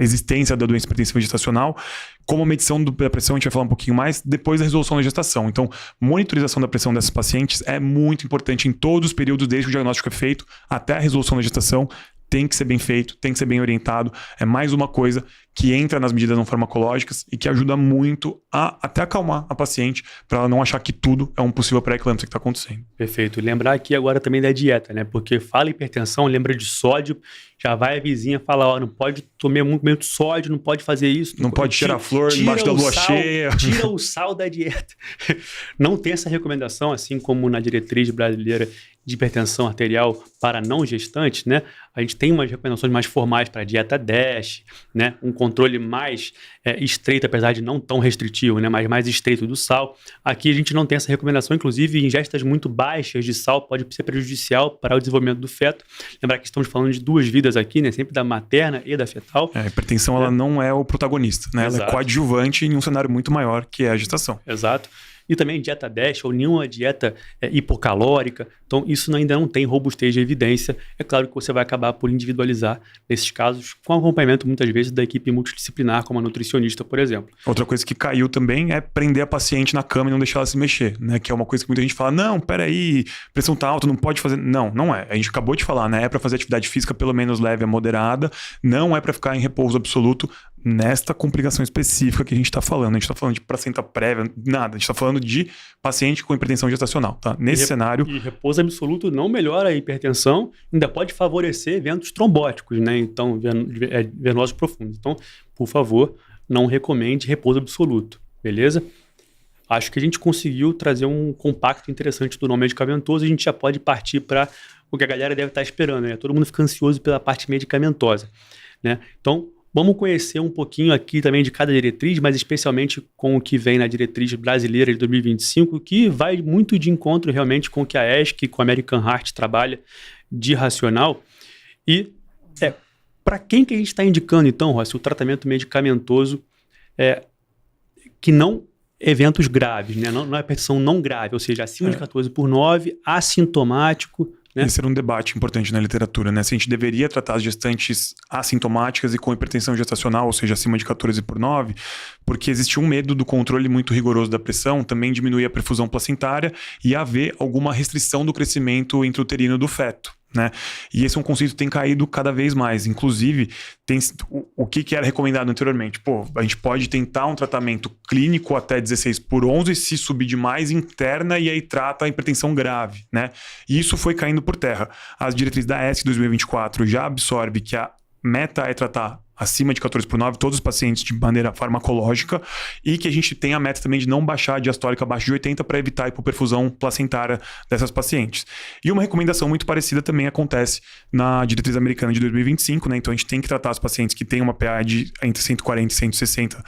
S1: existência da doença hipertensiva gestacional. Como a medição da pressão, a gente vai falar um pouquinho mais depois da resolução da gestação. Então, monitorização da pressão dessas pacientes é muito importante em todos os períodos, desde que o diagnóstico é feito até a resolução da gestação. Tem que ser bem feito, tem que ser bem orientado. É mais uma coisa que entra nas medidas não farmacológicas e que ajuda muito a até acalmar a paciente para ela não achar que tudo é um possível pré-eclâmpsia que está acontecendo.
S2: Perfeito. Lembrar aqui agora também da dieta, né? Porque fala hipertensão, lembra de sódio, já vai a vizinha falar, não pode comer muito sódio, não pode fazer isso.
S1: Não pode tirar flor embaixo da lua cheia.
S2: Tira o sal da dieta. Não tem essa recomendação, assim como na diretriz brasileira de hipertensão arterial para não gestantes, né? A gente tem umas recomendações mais formais para dieta DASH, né? Um controle mais estreito, apesar de não tão restritivo, né? Mas mais estreito do sal. Aqui a gente não tem essa recomendação, inclusive ingestas muito baixas de sal pode ser prejudicial para o desenvolvimento do feto. Lembrar que estamos falando de duas vidas aqui, né? Sempre da materna e da fetal.
S1: A hipertensão ela não é o protagonista, né? Ela é coadjuvante em um cenário muito maior que é a gestação.
S2: Exato. E também dieta DASH ou nenhuma dieta hipocalórica. Então, isso ainda não tem robustez de evidência. É claro que você vai acabar por individualizar nesses casos, com acompanhamento muitas vezes da equipe multidisciplinar, como a nutricionista, por exemplo.
S1: Outra coisa que caiu também é prender a paciente na cama e não deixar ela se mexer, né? Que é uma coisa que muita gente fala, não, peraí, pressão tá alta, não pode fazer. Não, não é. A gente acabou de falar, né? É para fazer atividade física pelo menos leve a moderada, não é para ficar em repouso absoluto. nesta complicação específica que a gente está falando. A gente está falando de placenta prévia, nada. A gente está falando de paciente com hipertensão gestacional, tá? Nesse cenário...
S2: E repouso absoluto não melhora a hipertensão, ainda pode favorecer eventos trombóticos, né? Então, venosos profundos. Então, por favor, não recomende repouso absoluto, beleza? Acho que a gente conseguiu trazer um compacto interessante do não medicamentoso. A gente já pode partir para o que a galera deve estar esperando, né? Todo mundo fica ansioso pela parte medicamentosa, né? Então, vamos conhecer um pouquinho aqui também de cada diretriz, mas especialmente com o que vem na diretriz brasileira de 2025, que vai muito de encontro realmente com o que a ESC e com a American Heart trabalha de racional. E para quem que a gente está indicando, então, Rossi, o tratamento medicamentoso que não eventos graves, né? Não é hipertensão não grave, ou seja, acima de 14/9, assintomático, né?
S1: Esse era um debate importante na literatura, né? Se a gente deveria tratar as gestantes assintomáticas e com hipertensão gestacional, ou seja, acima de 14/9, porque existia um medo do controle muito rigoroso da pressão, também diminuir a perfusão placentária e haver alguma restrição do crescimento intrauterino do feto, né? E esse é um conceito que tem caído cada vez mais. Inclusive, tem o que era recomendado anteriormente. A gente pode tentar um tratamento clínico até 16/11, se subir demais, interna e aí trata a hipertensão grave, né? E isso foi caindo por terra. As diretrizes da ESC 2024 já absorve que a meta é tratar acima de 14/9 todos os pacientes de maneira farmacológica e que a gente tem a meta também de não baixar a diastólica abaixo de 80 para evitar a hipoperfusão placentária dessas pacientes. E uma recomendação muito parecida também acontece na diretriz americana de 2025, né? Então a gente tem que tratar os pacientes que têm uma PA de entre 140 e 160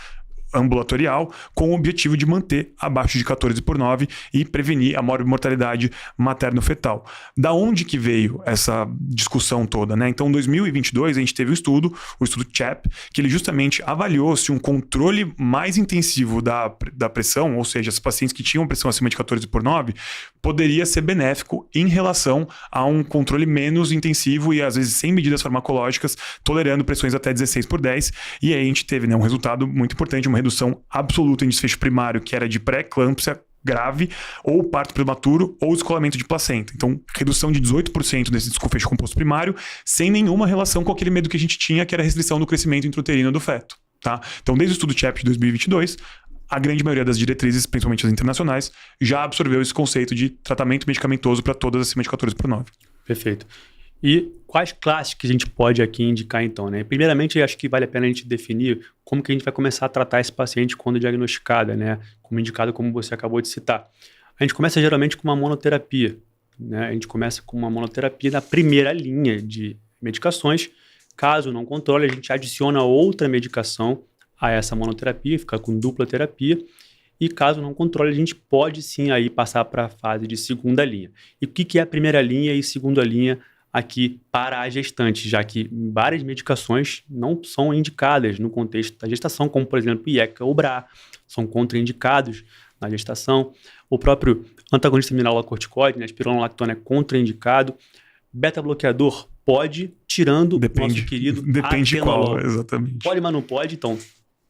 S1: ambulatorial, com o objetivo de manter abaixo de 14/9 e prevenir a morbimortalidade materno-fetal. Da onde que veio essa discussão toda, né? Então, em 2022, a gente teve o estudo CHAP, que ele justamente avaliou se um controle mais intensivo da pressão, ou seja, os pacientes que tinham pressão acima de 14/9, poderia ser benéfico em relação a um controle menos intensivo e, às vezes, sem medidas farmacológicas, tolerando pressões até 16/10. E aí a gente teve, né, um resultado muito importante, uma redução absoluta em desfecho primário, que era de pré-eclâmpsia grave, ou parto prematuro, ou descolamento de placenta. Então, redução de 18% desse desfecho composto primário, sem nenhuma relação com aquele medo que a gente tinha, que era a restrição do crescimento intrauterino do feto, tá? Então, desde o estudo CHAP de 2022, a grande maioria das diretrizes, principalmente as internacionais, já absorveu esse conceito de tratamento medicamentoso para todas acima de 14/9.
S2: Perfeito. E quais classes que a gente pode aqui indicar então, né? Primeiramente, acho que vale a pena a gente definir como que a gente vai começar a tratar esse paciente quando diagnosticada, né? Como indicado, como você acabou de citar. A gente começa geralmente com uma monoterapia, né? A gente começa com uma monoterapia na primeira linha de medicações. Caso não controle, a gente adiciona outra medicação a essa monoterapia, fica com dupla terapia. E caso não controle, a gente pode sim aí passar para a fase de segunda linha. E o que é a primeira linha e segunda linha aqui para a gestante, já que várias medicações não são indicadas no contexto da gestação, como por exemplo IECA ou BRA, são contraindicados na gestação. O próprio antagonista mineralocorticoide, né, espironolactona, é contraindicado. Beta-bloqueador pode, tirando o nosso querido
S1: depende
S2: atenolol.
S1: De qual, exatamente.
S2: Pode, mas não pode, então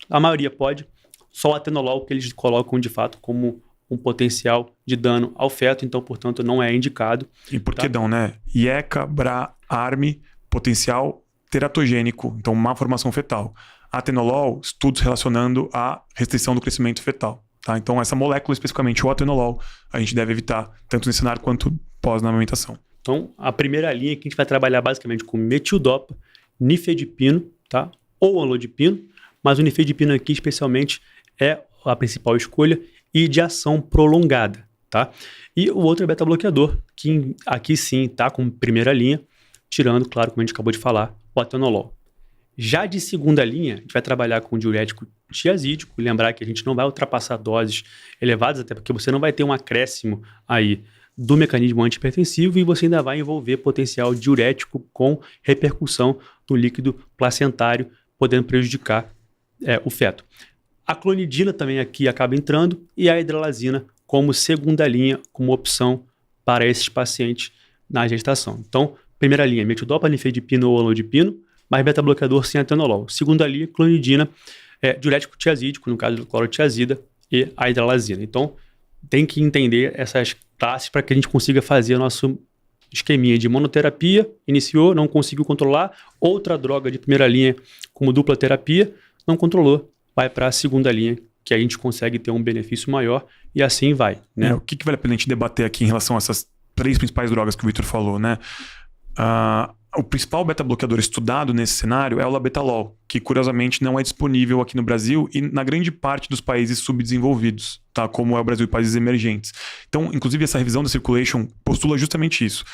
S2: a maioria pode. Só o atenolol que eles colocam de fato como um potencial de dano ao feto, então, portanto, não é indicado.
S1: E por que não, né? IECA, BRA, ARM, potencial teratogênico, então má formação fetal. Atenolol, estudos relacionando a restrição do crescimento fetal. Tá? Então, essa molécula, especificamente o atenolol, a gente deve evitar, tanto nesse cenário quanto pós na amamentação.
S2: Então, a primeira linha que a gente vai trabalhar basicamente com metildopa, nifedipino, tá? Ou amlodipino, mas o nifedipino aqui, especialmente, é a principal escolha e de ação prolongada, tá? E o outro é beta-bloqueador, que aqui sim tá com primeira linha, tirando, claro, como a gente acabou de falar, o atenolol. Já de segunda linha, a gente vai trabalhar com diurético tiazídico, lembrar que a gente não vai ultrapassar doses elevadas, até porque você não vai ter um acréscimo aí do mecanismo antihipertensivo e você ainda vai envolver potencial diurético com repercussão no líquido placentário, podendo prejudicar o feto. A clonidina também aqui acaba entrando e a hidralazina como segunda linha, como opção para esses pacientes na gestação. Então, primeira linha, metildopa, nifedipino ou amlodipino, mas beta-bloqueador sem atenolol. Segunda linha, clonidina, diurético tiazídico, no caso do clorotiazida, e a hidralazina. Então, tem que entender essas classes para que a gente consiga fazer nosso esqueminha de monoterapia, iniciou, não conseguiu controlar, outra droga de primeira linha como dupla terapia, não controlou, vai para a segunda linha, que a gente consegue ter um benefício maior e assim vai, né?
S1: O que vale a pena a gente debater aqui em relação a essas 3 principais drogas que o Victor falou, né? O principal beta-bloqueador estudado nesse cenário é o labetalol, que curiosamente não é disponível aqui no Brasil e na grande parte dos países subdesenvolvidos, tá? Como é o Brasil e países emergentes. Então, inclusive, essa revisão da Circulation postula justamente isso.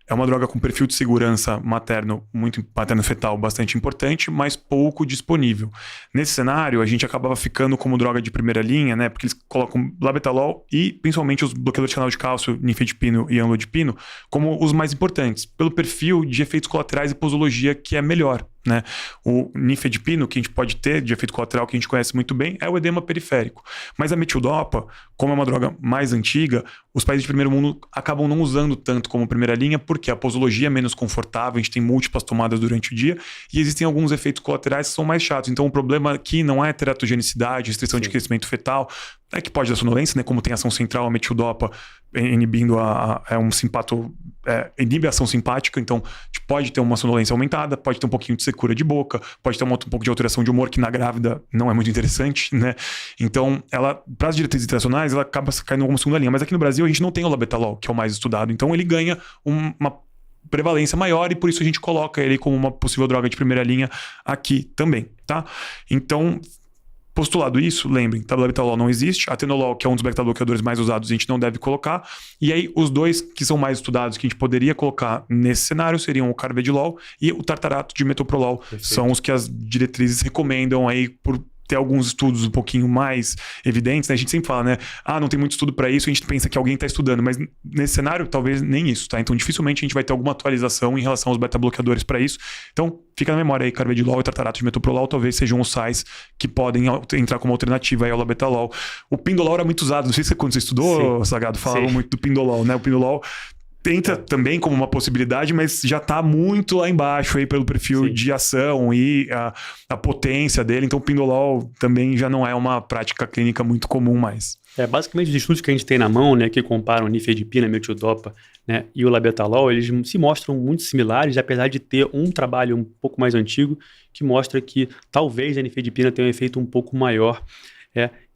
S1: É uma droga com perfil de segurança materno-fetal bastante importante, mas pouco disponível. Nesse cenário, a gente acabava ficando como droga de primeira linha, né? Porque eles colocam labetalol e principalmente os bloqueadores de canal de cálcio, nifedipino e amlodipino, como os mais importantes, pelo perfil de efeitos colaterais e posologia que é melhor, né? O nifedipino, que a gente pode ter de efeito colateral que a gente conhece muito bem, é o edema periférico. Mas a metildopa, como é uma droga mais antiga, os países de primeiro mundo acabam não usando tanto como primeira linha, porque a posologia é menos confortável, a gente tem múltiplas tomadas durante o dia, e existem alguns efeitos colaterais que são mais chatos. Então o problema aqui não é teratogenicidade, restrição de crescimento fetal, é que pode dar sonolência, né? Como tem ação central, a metildopa inibindo um simpato, inibe a ação simpática, então a gente pode ter uma sonolência aumentada, pode ter um pouquinho de secura de boca, pode ter um pouco de alteração de humor, que na grávida não é muito interessante, né? Então, ela, para as diretrizes internacionais, ela acaba caindo como segunda linha. Mas aqui no Brasil, a gente não tem o labetalol, que é o mais estudado. Então, ele ganha uma prevalência maior e por isso a gente coloca ele como uma possível droga de primeira linha aqui também, tá? Então, postulado isso, lembrem, labetalol não existe, atenolol, que é um dos beta-bloqueadores mais usados, a gente não deve colocar. E aí, os dois que são mais estudados, que a gente poderia colocar nesse cenário, seriam o carvedilol e o tartarato de metoprolol. Perfeito. São os que as diretrizes recomendam aí por ter alguns estudos um pouquinho mais evidentes, né? A gente sempre fala, né? Não tem muito estudo para isso, a gente pensa que alguém está estudando, mas nesse cenário, talvez nem isso, tá? Então, dificilmente a gente vai ter alguma atualização em relação aos beta-bloqueadores para isso. Então, fica na memória aí, carvedilol e tartarato de metoprolol talvez sejam os sais que podem entrar como alternativa aí ao labetalol. O pindolol era muito usado, não sei se quando você estudou, Sagado, falavam muito do pindolol, né? O pindolol tenta também como uma possibilidade, mas já está muito lá embaixo aí pelo perfil de ação e a potência dele. Então o pindolol também já não é uma prática clínica muito comum mais.
S2: Basicamente os estudos que a gente tem na mão, né, que comparam nifedipina, metildopa, né, e o labetalol, eles se mostram muito similares, apesar de ter um trabalho um pouco mais antigo que mostra que talvez a nifedipina tenha um efeito um pouco maior.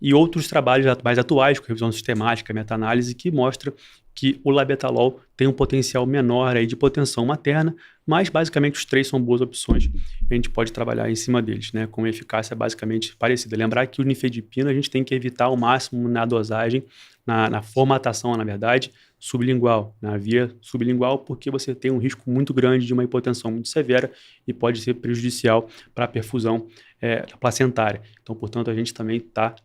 S2: E outros trabalhos mais atuais, com revisão sistemática, meta-análise, que mostra que o labetalol tem um potencial menor aí de hipotensão materna, mas basicamente os 3 são boas opções e a gente pode trabalhar em cima deles, né, com eficácia basicamente parecida. Lembrar que o nifedipina a gente tem que evitar ao máximo na dosagem, na formatação, na verdade, sublingual, na via sublingual, porque você tem um risco muito grande de uma hipotensão muito severa e pode ser prejudicial para a perfusão placentária. Então, portanto, a gente também está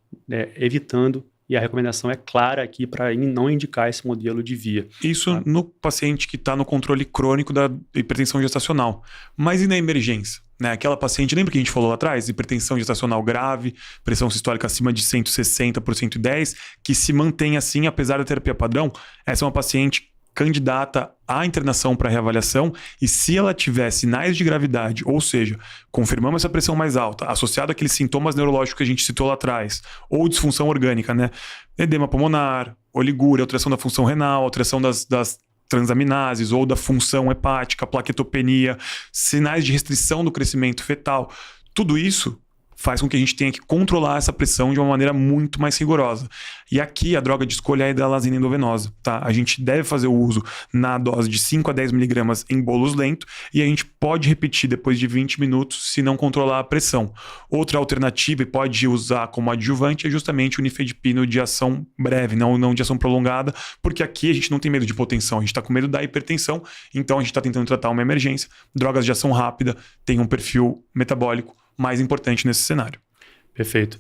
S2: evitando. E a recomendação é clara aqui para não indicar esse modelo de via.
S1: Isso no paciente que está no controle crônico da hipertensão gestacional. Mas e na emergência? Né? Aquela paciente, lembra que a gente falou lá atrás? Hipertensão gestacional grave, pressão sistólica acima de 160 por 110, que se mantém assim apesar da terapia padrão. Essa é uma paciente candidata à internação para reavaliação e se ela tiver sinais de gravidade, ou seja, confirmamos essa pressão mais alta, associado àqueles sintomas neurológicos que a gente citou lá atrás, ou disfunção orgânica, né? Edema pulmonar, oligúria, alteração da função renal, alteração das transaminases ou da função hepática, plaquetopenia, sinais de restrição do crescimento fetal, tudo isso faz com que a gente tenha que controlar essa pressão de uma maneira muito mais rigorosa. E aqui a droga de escolha é a hidralazina endovenosa, tá? A gente deve fazer o uso na dose de 5 a 10 miligramas em bolos lento e a gente pode repetir depois de 20 minutos se não controlar a pressão. Outra alternativa e pode usar como adjuvante é justamente o nifedipino de ação breve, não de ação prolongada, porque aqui a gente não tem medo de hipotensão, a gente está com medo da hipertensão, então a gente está tentando tratar uma emergência. Drogas de ação rápida têm um perfil metabólico mais importante nesse cenário.
S2: Perfeito.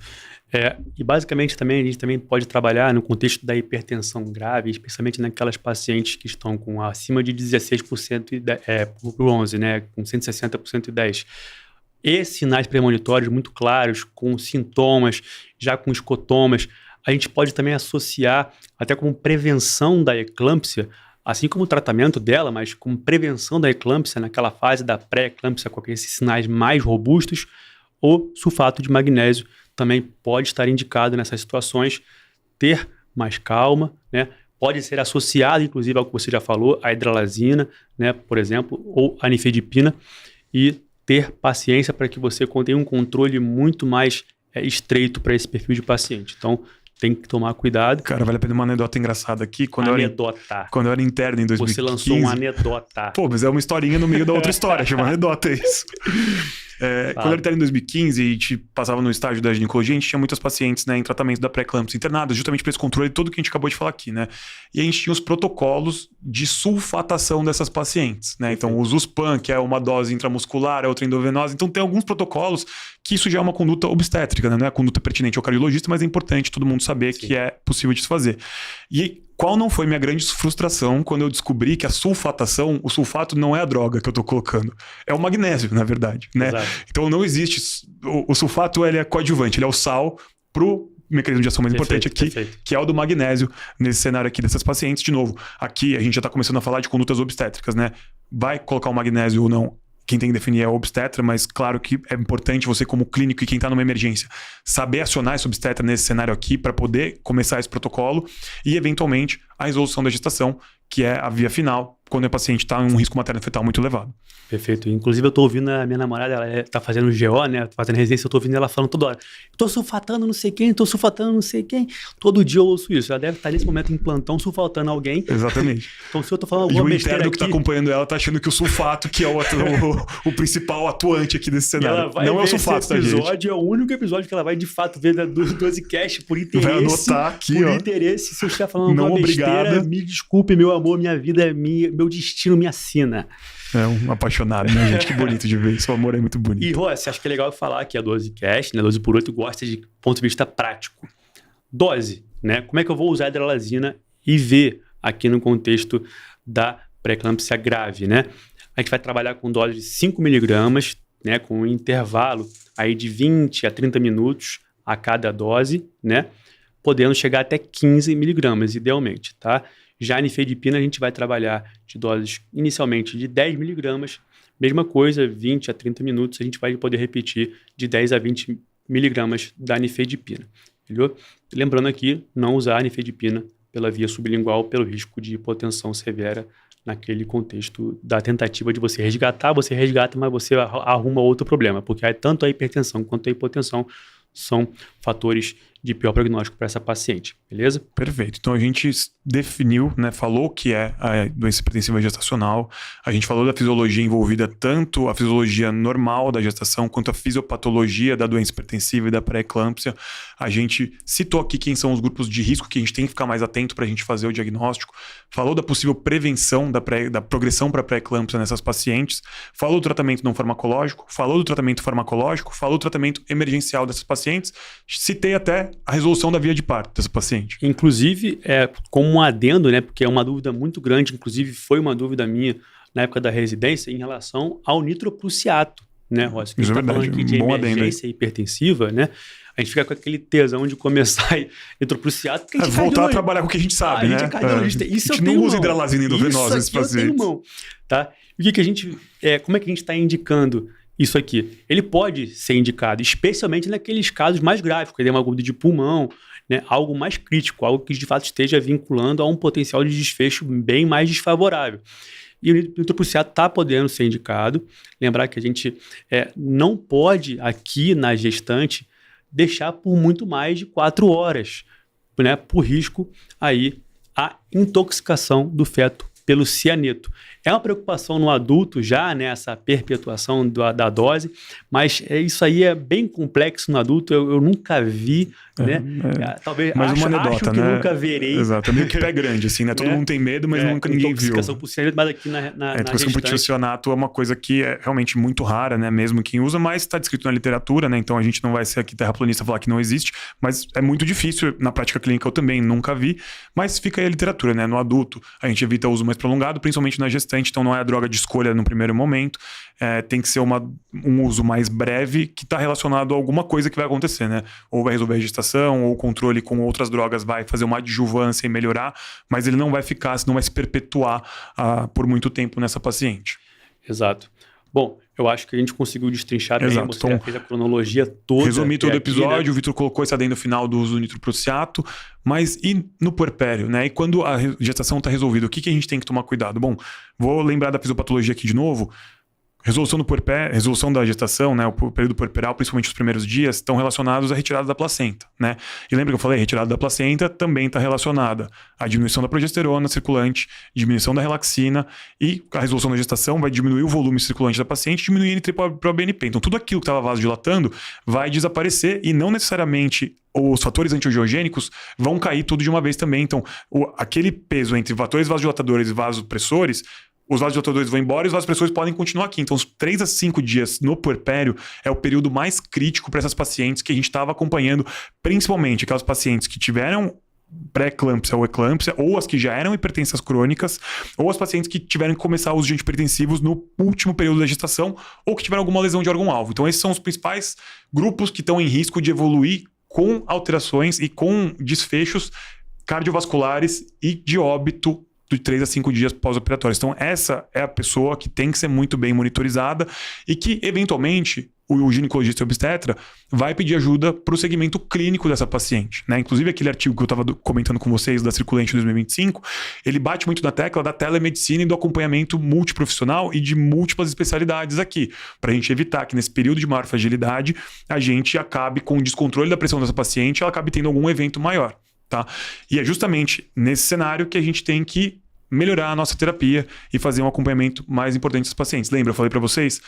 S2: E basicamente também a gente também pode trabalhar no contexto da hipertensão grave, especialmente naquelas pacientes que estão com acima de 16% por 11, né, com 160 por 110. E sinais premonitórios muito claros, com sintomas, já com escotomas. A gente pode também associar, até como prevenção da eclâmpsia, assim como o tratamento dela, mas como prevenção da eclâmpsia, naquela fase da pré-eclâmpsia, com esses sinais mais robustos, o sulfato de magnésio também pode estar indicado nessas situações, ter mais calma, né? Pode ser associado, inclusive, ao que você já falou, a hidralazina, né, por exemplo, ou a nifedipina, e ter paciência para que você tenha um controle muito mais estreito para esse perfil de paciente. Então, tem que tomar cuidado.
S1: Cara, vale a pena uma anedota engraçada aqui. Quando eu era interno em 2015...
S2: Você lançou uma anedota.
S1: Pô, mas é uma historinha no meio da outra história. Chama anedota isso. Quando eu era interno em 2015 e a gente passava no estágio da ginecologia, a gente tinha muitas pacientes, né, em tratamento da pré-eclâmpsia internadas, justamente para esse controle todo que a gente acabou de falar aqui, né? E a gente tinha os protocolos de sulfatação dessas pacientes, né? Então, o Zuspan, que é uma dose intramuscular, é outra endovenosa. Então, tem alguns protocolos que isso já é uma conduta obstétrica, né? Não é a conduta pertinente ao cardiologista, mas é importante todo mundo saber que é possível de se fazer. E qual não foi minha grande frustração quando eu descobri que a sulfatação, o sulfato não é a droga que eu tô colocando, é o magnésio, na verdade, né?
S2: Exato.
S1: Então não existe, o sulfato ele é coadjuvante, ele é o sal pro mecanismo de ação mais importante aqui, que é o do magnésio, nesse cenário aqui dessas pacientes. De novo, aqui a gente já tá começando a falar de condutas obstétricas, né? Vai colocar o magnésio ou não, quem tem que definir é o obstetra, mas claro que é importante você como clínico e quem está numa emergência saber acionar esse obstetra nesse cenário aqui para poder começar esse protocolo e eventualmente a resolução da gestação, que é a via final, quando o paciente está em um risco materno-fetal muito elevado.
S2: Perfeito. Inclusive eu tô ouvindo a minha namorada, ela tá fazendo GO, né? Tá fazendo residência, eu tô ouvindo ela falando toda hora. Tô sulfatando não sei quem, tô sulfatando não sei quem. Todo dia eu ouço isso. Ela deve estar nesse momento em plantão sulfatando alguém.
S1: Exatamente.
S2: Então se eu tô falando alguma besteira aqui...
S1: E o interno que tá acompanhando ela tá achando que o sulfato, que é o principal atuante aqui desse cenário. Não é o sulfato, tá, gente? Esse
S2: episódio é o único episódio que ela vai de fato ver do 12Cast por interesse.
S1: Vai anotar aqui,
S2: por interesse. Se eu estiver falando alguma besteira, me desculpe, meu amor, minha vida, meu destino me assina.
S1: É um apaixonado, né, gente? Que bonito de ver. Seu amor é muito bonito.
S2: E, Rossi, acho que é legal falar que a 12Cast, né, 12 por 8, gosta de ponto de vista prático. Dose, né? Como é que eu vou usar a hidralazina e ver aqui no contexto da pré-eclâmpsia grave, né? A gente vai trabalhar com dose de 5 miligramas, né, com um intervalo aí de 20 a 30 minutos a cada dose, né? Podendo chegar até 15 miligramas, idealmente, tá? Já a nifedipina a gente vai trabalhar de doses inicialmente de 10 miligramas, mesma coisa, 20 a 30 minutos, a gente vai poder repetir de 10 a 20 miligramas da nifedipina, entendeu? Lembrando aqui, não usar a nifedipina pela via sublingual pelo risco de hipotensão severa naquele contexto da tentativa de você resgata, mas você arruma outro problema, porque tanto a hipertensão quanto a hipotensão são fatores de pior prognóstico para essa paciente, beleza?
S1: Perfeito. Então a gente definiu, né, falou que é a doença hipertensiva gestacional, a gente falou da fisiologia envolvida, tanto a fisiologia normal da gestação quanto a fisiopatologia da doença hipertensiva e da pré-eclâmpsia. A gente citou aqui quem são os grupos de risco que a gente tem que ficar mais atento para a gente fazer o diagnóstico, falou da possível prevenção da progressão para pré-eclâmpsia nessas pacientes, falou do tratamento não farmacológico, falou do tratamento farmacológico, falou do tratamento emergencial dessas pacientes, citei até a resolução da via de parto dessa paciente.
S2: Inclusive, como um adendo, né, porque é uma dúvida muito grande, inclusive foi uma dúvida minha na época da residência, em relação ao nitroprusiato, né, Rossi?
S1: Isso é verdade,
S2: falando aqui de emergência hipertensiva, né? A gente fica com aquele tesão de começar nitroprusiato.
S1: Voltar a trabalhar com o que a gente sabe, né?
S2: A gente é cardiologista. Isso
S1: a gente não usa hidralazina endovenosa nesses pacientes.
S2: Tá? E o que a gente... como é que a gente está indicando isso aqui? Ele pode ser indicado, especialmente naqueles casos mais graves, com edema agudo de pulmão, né? Algo mais crítico, algo que de fato esteja vinculando a um potencial de desfecho bem mais desfavorável. E o nitroprusiato está podendo ser indicado. Lembrar que a gente não pode, aqui na gestante, deixar por muito mais de 4 horas, né? Por risco aí a intoxicação do feto pelo cianeto. É uma preocupação no adulto já, né, essa perpetuação da dose, mas isso aí é bem complexo no adulto, eu nunca vi, né? Talvez
S1: mas uma anedota,
S2: acho que
S1: né?
S2: Nunca verei.
S1: Exato, é meio que pé grande, assim, né? Todo mundo tem medo, mas nunca ninguém viu.
S2: Intoxicação por cianeto, mas aqui na
S1: intoxicação por tiocianato é uma coisa que é realmente muito rara, né? Mesmo quem usa, mas está descrito na literatura, né? Então a gente não vai ser aqui terraplanista falar que não existe, mas é muito difícil, na prática clínica eu também nunca vi, mas fica aí a literatura, né? No adulto a gente evita o uso mais prolongado, principalmente na gestante, então não é a droga de escolha no primeiro momento, tem que ser um uso mais breve que está relacionado a alguma coisa que vai acontecer, né? Ou vai resolver a gestação, ou o controle com outras drogas vai fazer uma adjuvância e melhorar, mas ele não vai ficar, não vai se perpetuar por muito tempo nessa paciente.
S2: Exato. Bom, eu acho que a gente conseguiu destrinchar bem, você já fez a cronologia toda.
S1: Resumi todo o episódio,
S2: aqui, né?
S1: O Vitor colocou esse adendo final do uso do nitroprusiato, mas e no puerpério, né? E quando a gestação está resolvida, o que a gente tem que tomar cuidado? Bom, vou lembrar da fisiopatologia aqui de novo. resolução da gestação, né, o período puerperal, principalmente os primeiros dias, estão relacionados à retirada da placenta, né? E lembra que eu falei, a retirada da placenta também está relacionada à diminuição da progesterona circulante, diminuição da relaxina, e a resolução da gestação vai diminuir o volume circulante da paciente, diminuir NT-proBNP. Então tudo aquilo que estava vasodilatando vai desaparecer e não necessariamente os fatores antiangiogênicos vão cair tudo de uma vez também. Então aquele peso entre fatores vasodilatadores e vasopressores, os vasodilatadores vão embora e os vasopressores podem continuar aqui. Então, os 3 a 5 dias no puerpério é o período mais crítico para essas pacientes que a gente estava acompanhando, principalmente aquelas pacientes que tiveram pré-eclâmpsia ou eclâmpsia, ou as que já eram hipertensas crônicas, ou as pacientes que tiveram que começar o uso de antihipertensivos no último período da gestação, ou que tiveram alguma lesão de órgão-alvo. Então, esses são os principais grupos que estão em risco de evoluir com alterações e com desfechos cardiovasculares e de óbito de 3 a 5 dias pós-operatórios. Então, essa é a pessoa que tem que ser muito bem monitorizada e que, eventualmente, o ginecologista e obstetra vai pedir ajuda para o segmento clínico dessa paciente, né? Inclusive, aquele artigo que eu estava comentando com vocês da Circulante 2025, ele bate muito na tecla da telemedicina e do acompanhamento multiprofissional e de múltiplas especialidades aqui, para a gente evitar que nesse período de maior fragilidade a gente acabe com o descontrole da pressão dessa paciente e ela acabe tendo algum evento maior. Tá? E é justamente nesse cenário que a gente tem que melhorar a nossa terapia e fazer um acompanhamento mais importante dos pacientes. Lembra, eu falei para vocês,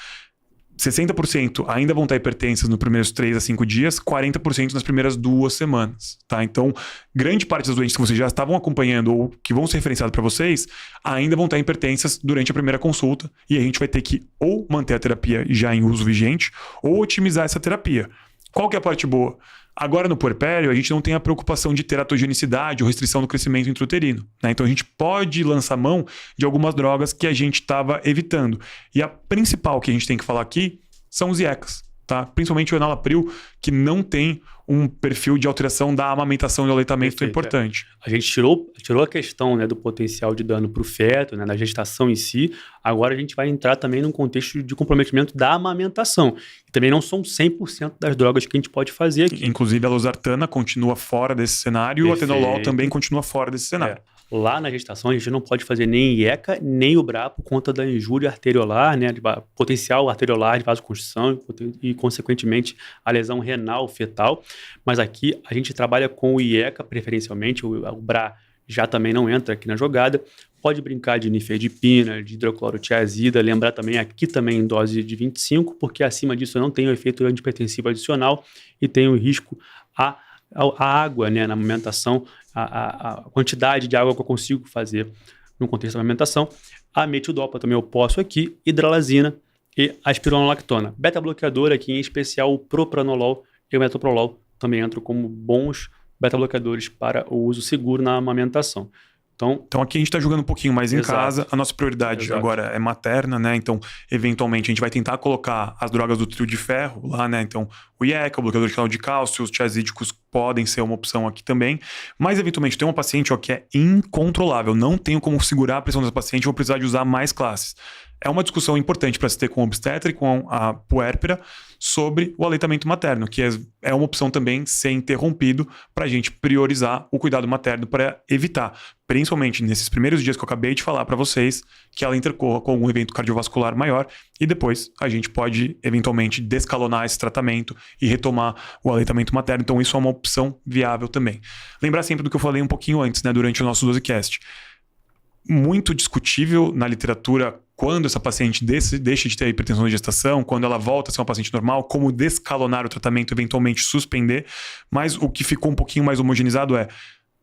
S1: 60% ainda vão estar hipertensas nos primeiros 3 a 5 dias, 40% nas primeiras 2 semanas. Tá? Então, grande parte das doenças que vocês já estavam acompanhando ou que vão ser referenciadas para vocês, ainda vão estar hipertensas durante a primeira consulta e a gente vai ter que ou manter a terapia já em uso vigente ou otimizar essa terapia. Qual que é a parte boa? Agora, no puerpério, a gente não tem a preocupação de teratogenicidade ou restrição do crescimento intrauterino, né? Então, a gente pode lançar mão de algumas drogas que a gente estava evitando. E a principal que a gente tem que falar aqui são os IECAs, tá? Principalmente o enalapril, que não tem um perfil de alteração da amamentação e do aleitamento tão importante.
S2: A gente tirou a questão, né, do potencial de dano para o feto, né, da gestação em si. Agora a gente vai entrar também num contexto de comprometimento da amamentação. E também não são 100% das drogas que a gente pode fazer aqui.
S1: Inclusive a losartana continua fora desse cenário e o atenolol também continua fora desse cenário.
S2: Lá na gestação, a gente não pode fazer nem IECA, nem o BRA por conta da injúria arteriolar, né, de potencial arteriolar de vasoconstrição e, consequentemente, a lesão renal fetal. Mas aqui a gente trabalha com o IECA preferencialmente, o BRA já também não entra aqui na jogada. Pode brincar de nifedipina, de hidroclorotiazida, lembrar também aqui também em dose de 25, porque acima disso eu não tenho efeito antihipertensivo adicional e tenho risco a água, né, na amamentação, a quantidade de água que eu consigo fazer no contexto da amamentação. A metildopa também eu posso aqui, hidralazina e a espironolactona. Beta-bloqueador aqui, em especial o propranolol e o metoprolol, também entram como bons beta-bloqueadores para o uso seguro na amamentação.
S1: Então aqui a gente está jogando um pouquinho mais em casa. A nossa prioridade agora é materna, né? Então, eventualmente, a gente vai tentar colocar as drogas do trio de ferro lá, né? Então, o IECA, o bloqueador de canal de cálcio, os tiazídicos podem ser uma opção aqui também. Mas, eventualmente, tem uma paciente que é incontrolável. Não tenho como segurar a pressão dessa paciente, vou precisar de usar mais classes. É uma discussão importante para se ter com o obstetra e com a puérpera sobre o aleitamento materno, que é uma opção também ser interrompido para a gente priorizar o cuidado materno para evitar, principalmente nesses primeiros dias que eu acabei de falar para vocês, que ela intercorra com algum evento cardiovascular maior e depois a gente pode eventualmente descalonar esse tratamento e retomar o aleitamento materno. Então isso é uma opção viável também. Lembrar sempre do que eu falei um pouquinho antes, né, durante o nosso 12cast. Muito discutível na literatura quando essa paciente deixa de ter hipertensão de gestação, quando ela volta a ser uma paciente normal, como descalonar o tratamento, eventualmente suspender, mas o que ficou um pouquinho mais homogeneizado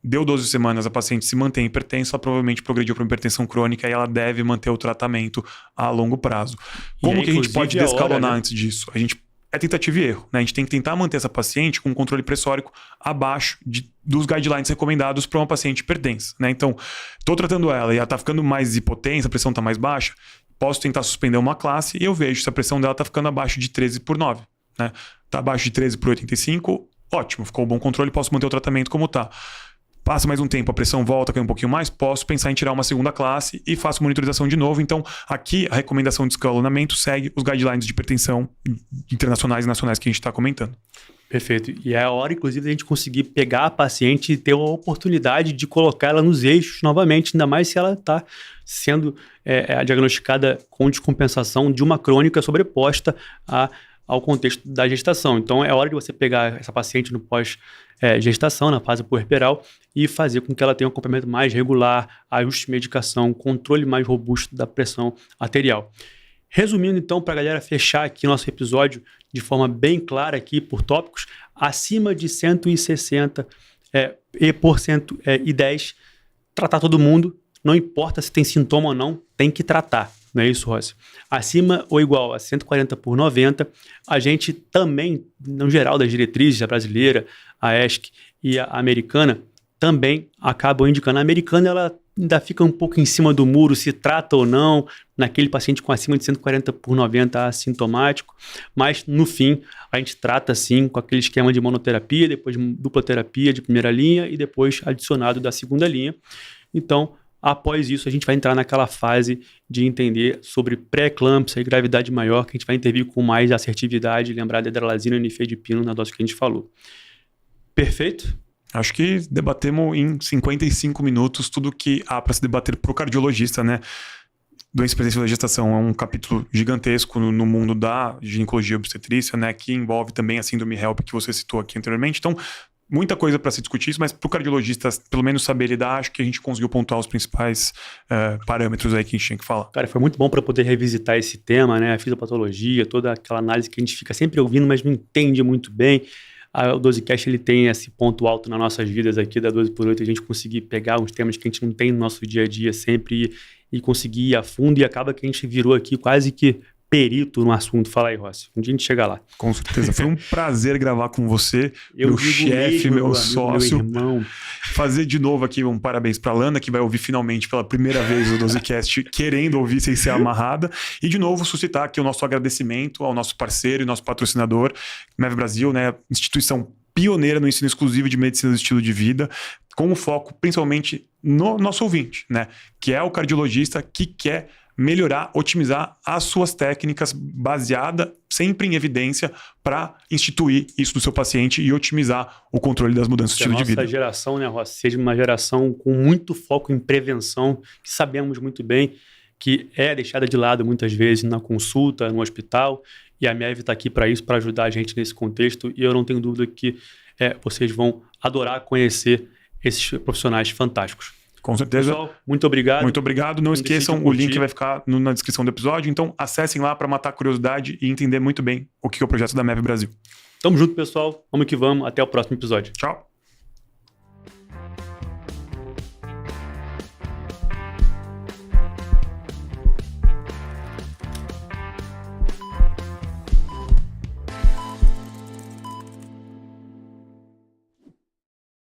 S1: deu 12 semanas, a paciente se mantém hipertensa, ela provavelmente progrediu para uma hipertensão crônica e ela deve manter o tratamento a longo prazo. Como que a gente pode descalonar antes disso? É tentativa e erro, né? A gente tem que tentar manter essa paciente com um controle pressórico abaixo dos guidelines recomendados para uma paciente hipertensa, né? Então, estou tratando ela e ela está ficando mais hipotensa, a pressão está mais baixa, posso tentar suspender uma classe e eu vejo se a pressão dela está ficando abaixo de 13/9, né? Está abaixo de 13/85, ótimo, ficou um bom controle, posso manter o tratamento como está. Passa mais um tempo, a pressão volta, cai um pouquinho mais, posso pensar em tirar uma segunda classe e faço monitorização de novo. Então, aqui a recomendação de escalonamento segue os guidelines de hipertensão internacionais e nacionais que a gente está comentando.
S2: Perfeito. E é a hora, inclusive, da gente conseguir pegar a paciente e ter a oportunidade de colocar ela nos eixos novamente, ainda mais se ela está sendo diagnosticada com descompensação de uma crônica sobreposta ao contexto da gestação. Então, é hora de você pegar essa paciente no pós-gestação, na fase puerperal, e fazer com que ela tenha um acompanhamento mais regular, ajuste de medicação, controle mais robusto da pressão arterial. Resumindo, então, para a galera fechar aqui nosso episódio de forma bem clara aqui por tópicos, acima de 160 e por 110, tratar todo mundo, não importa se tem sintoma ou não, tem que tratar. Não é isso, Rossi? Acima ou igual a 140 por 90, a gente também, no geral das diretrizes, a brasileira, a ESC e a americana, também acabam indicando. A americana, ela ainda fica um pouco em cima do muro, se trata ou não, naquele paciente com acima de 140 por 90 assintomático, mas no fim a gente trata sim com aquele esquema de monoterapia, depois dupla terapia de primeira linha e depois adicionado da segunda linha. Então, após isso, a gente vai entrar naquela fase de entender sobre pré-eclâmpsia e gravidade maior, que a gente vai intervir com mais assertividade, lembrar da hidralazina e nifedipino na dose que a gente falou. Perfeito?
S1: Acho que debatemos em 55 minutos tudo que há para se debater para o cardiologista, né? Doença presencial da gestação é um capítulo gigantesco no mundo da ginecologia e obstetrícia, né? Que envolve também a síndrome HELP que você citou aqui anteriormente. Então, muita coisa para se discutir isso, mas para o cardiologista, pelo menos saber lidar, acho que a gente conseguiu pontuar os principais parâmetros aí que a gente tinha que falar.
S2: Cara, foi muito bom para poder revisitar esse tema, né? A fisiopatologia, toda aquela análise que a gente fica sempre ouvindo, mas não entende muito bem. O 12Cast, ele tem esse ponto alto nas nossas vidas aqui da 12x8, a gente conseguir pegar uns temas que a gente não tem no nosso dia a dia sempre e conseguir ir a fundo, e acaba que a gente virou aqui quase que perito no assunto. Fala aí, Rossi. Um dia a gente chega lá.
S1: Com certeza. Foi um prazer gravar com você, meu chefe, meu sócio.
S2: Meu irmão.
S1: Fazer de novo aqui um parabéns para a Lana, que vai ouvir finalmente pela primeira vez o 12Cast, querendo ouvir sem ser amarrada. E de novo suscitar aqui o nosso agradecimento ao nosso parceiro e nosso patrocinador, MEV Brasil, né? Instituição pioneira no ensino exclusivo de medicina do estilo de vida, com o foco principalmente no nosso ouvinte, né? Que é o cardiologista que quer melhorar, otimizar as suas técnicas baseada sempre em evidência para instituir isso do seu paciente e otimizar o controle das mudanças de estilo de vida.
S2: Que a nossa geração, né, Rossi, seja uma geração com muito foco em prevenção, que sabemos muito bem que é deixada de lado muitas vezes na consulta, no hospital, e a MEV está aqui para isso, para ajudar a gente nesse contexto, e eu não tenho dúvida que vocês vão adorar conhecer esses profissionais fantásticos.
S1: Com certeza.
S2: Pessoal, muito obrigado.
S1: Muito obrigado. Não esqueçam, o link vai ficar na descrição do episódio. Então, acessem lá para matar a curiosidade e entender muito bem o que é o projeto da MEV Brasil.
S2: Tamo junto, pessoal. Vamos que vamos. Até o próximo episódio.
S1: Tchau.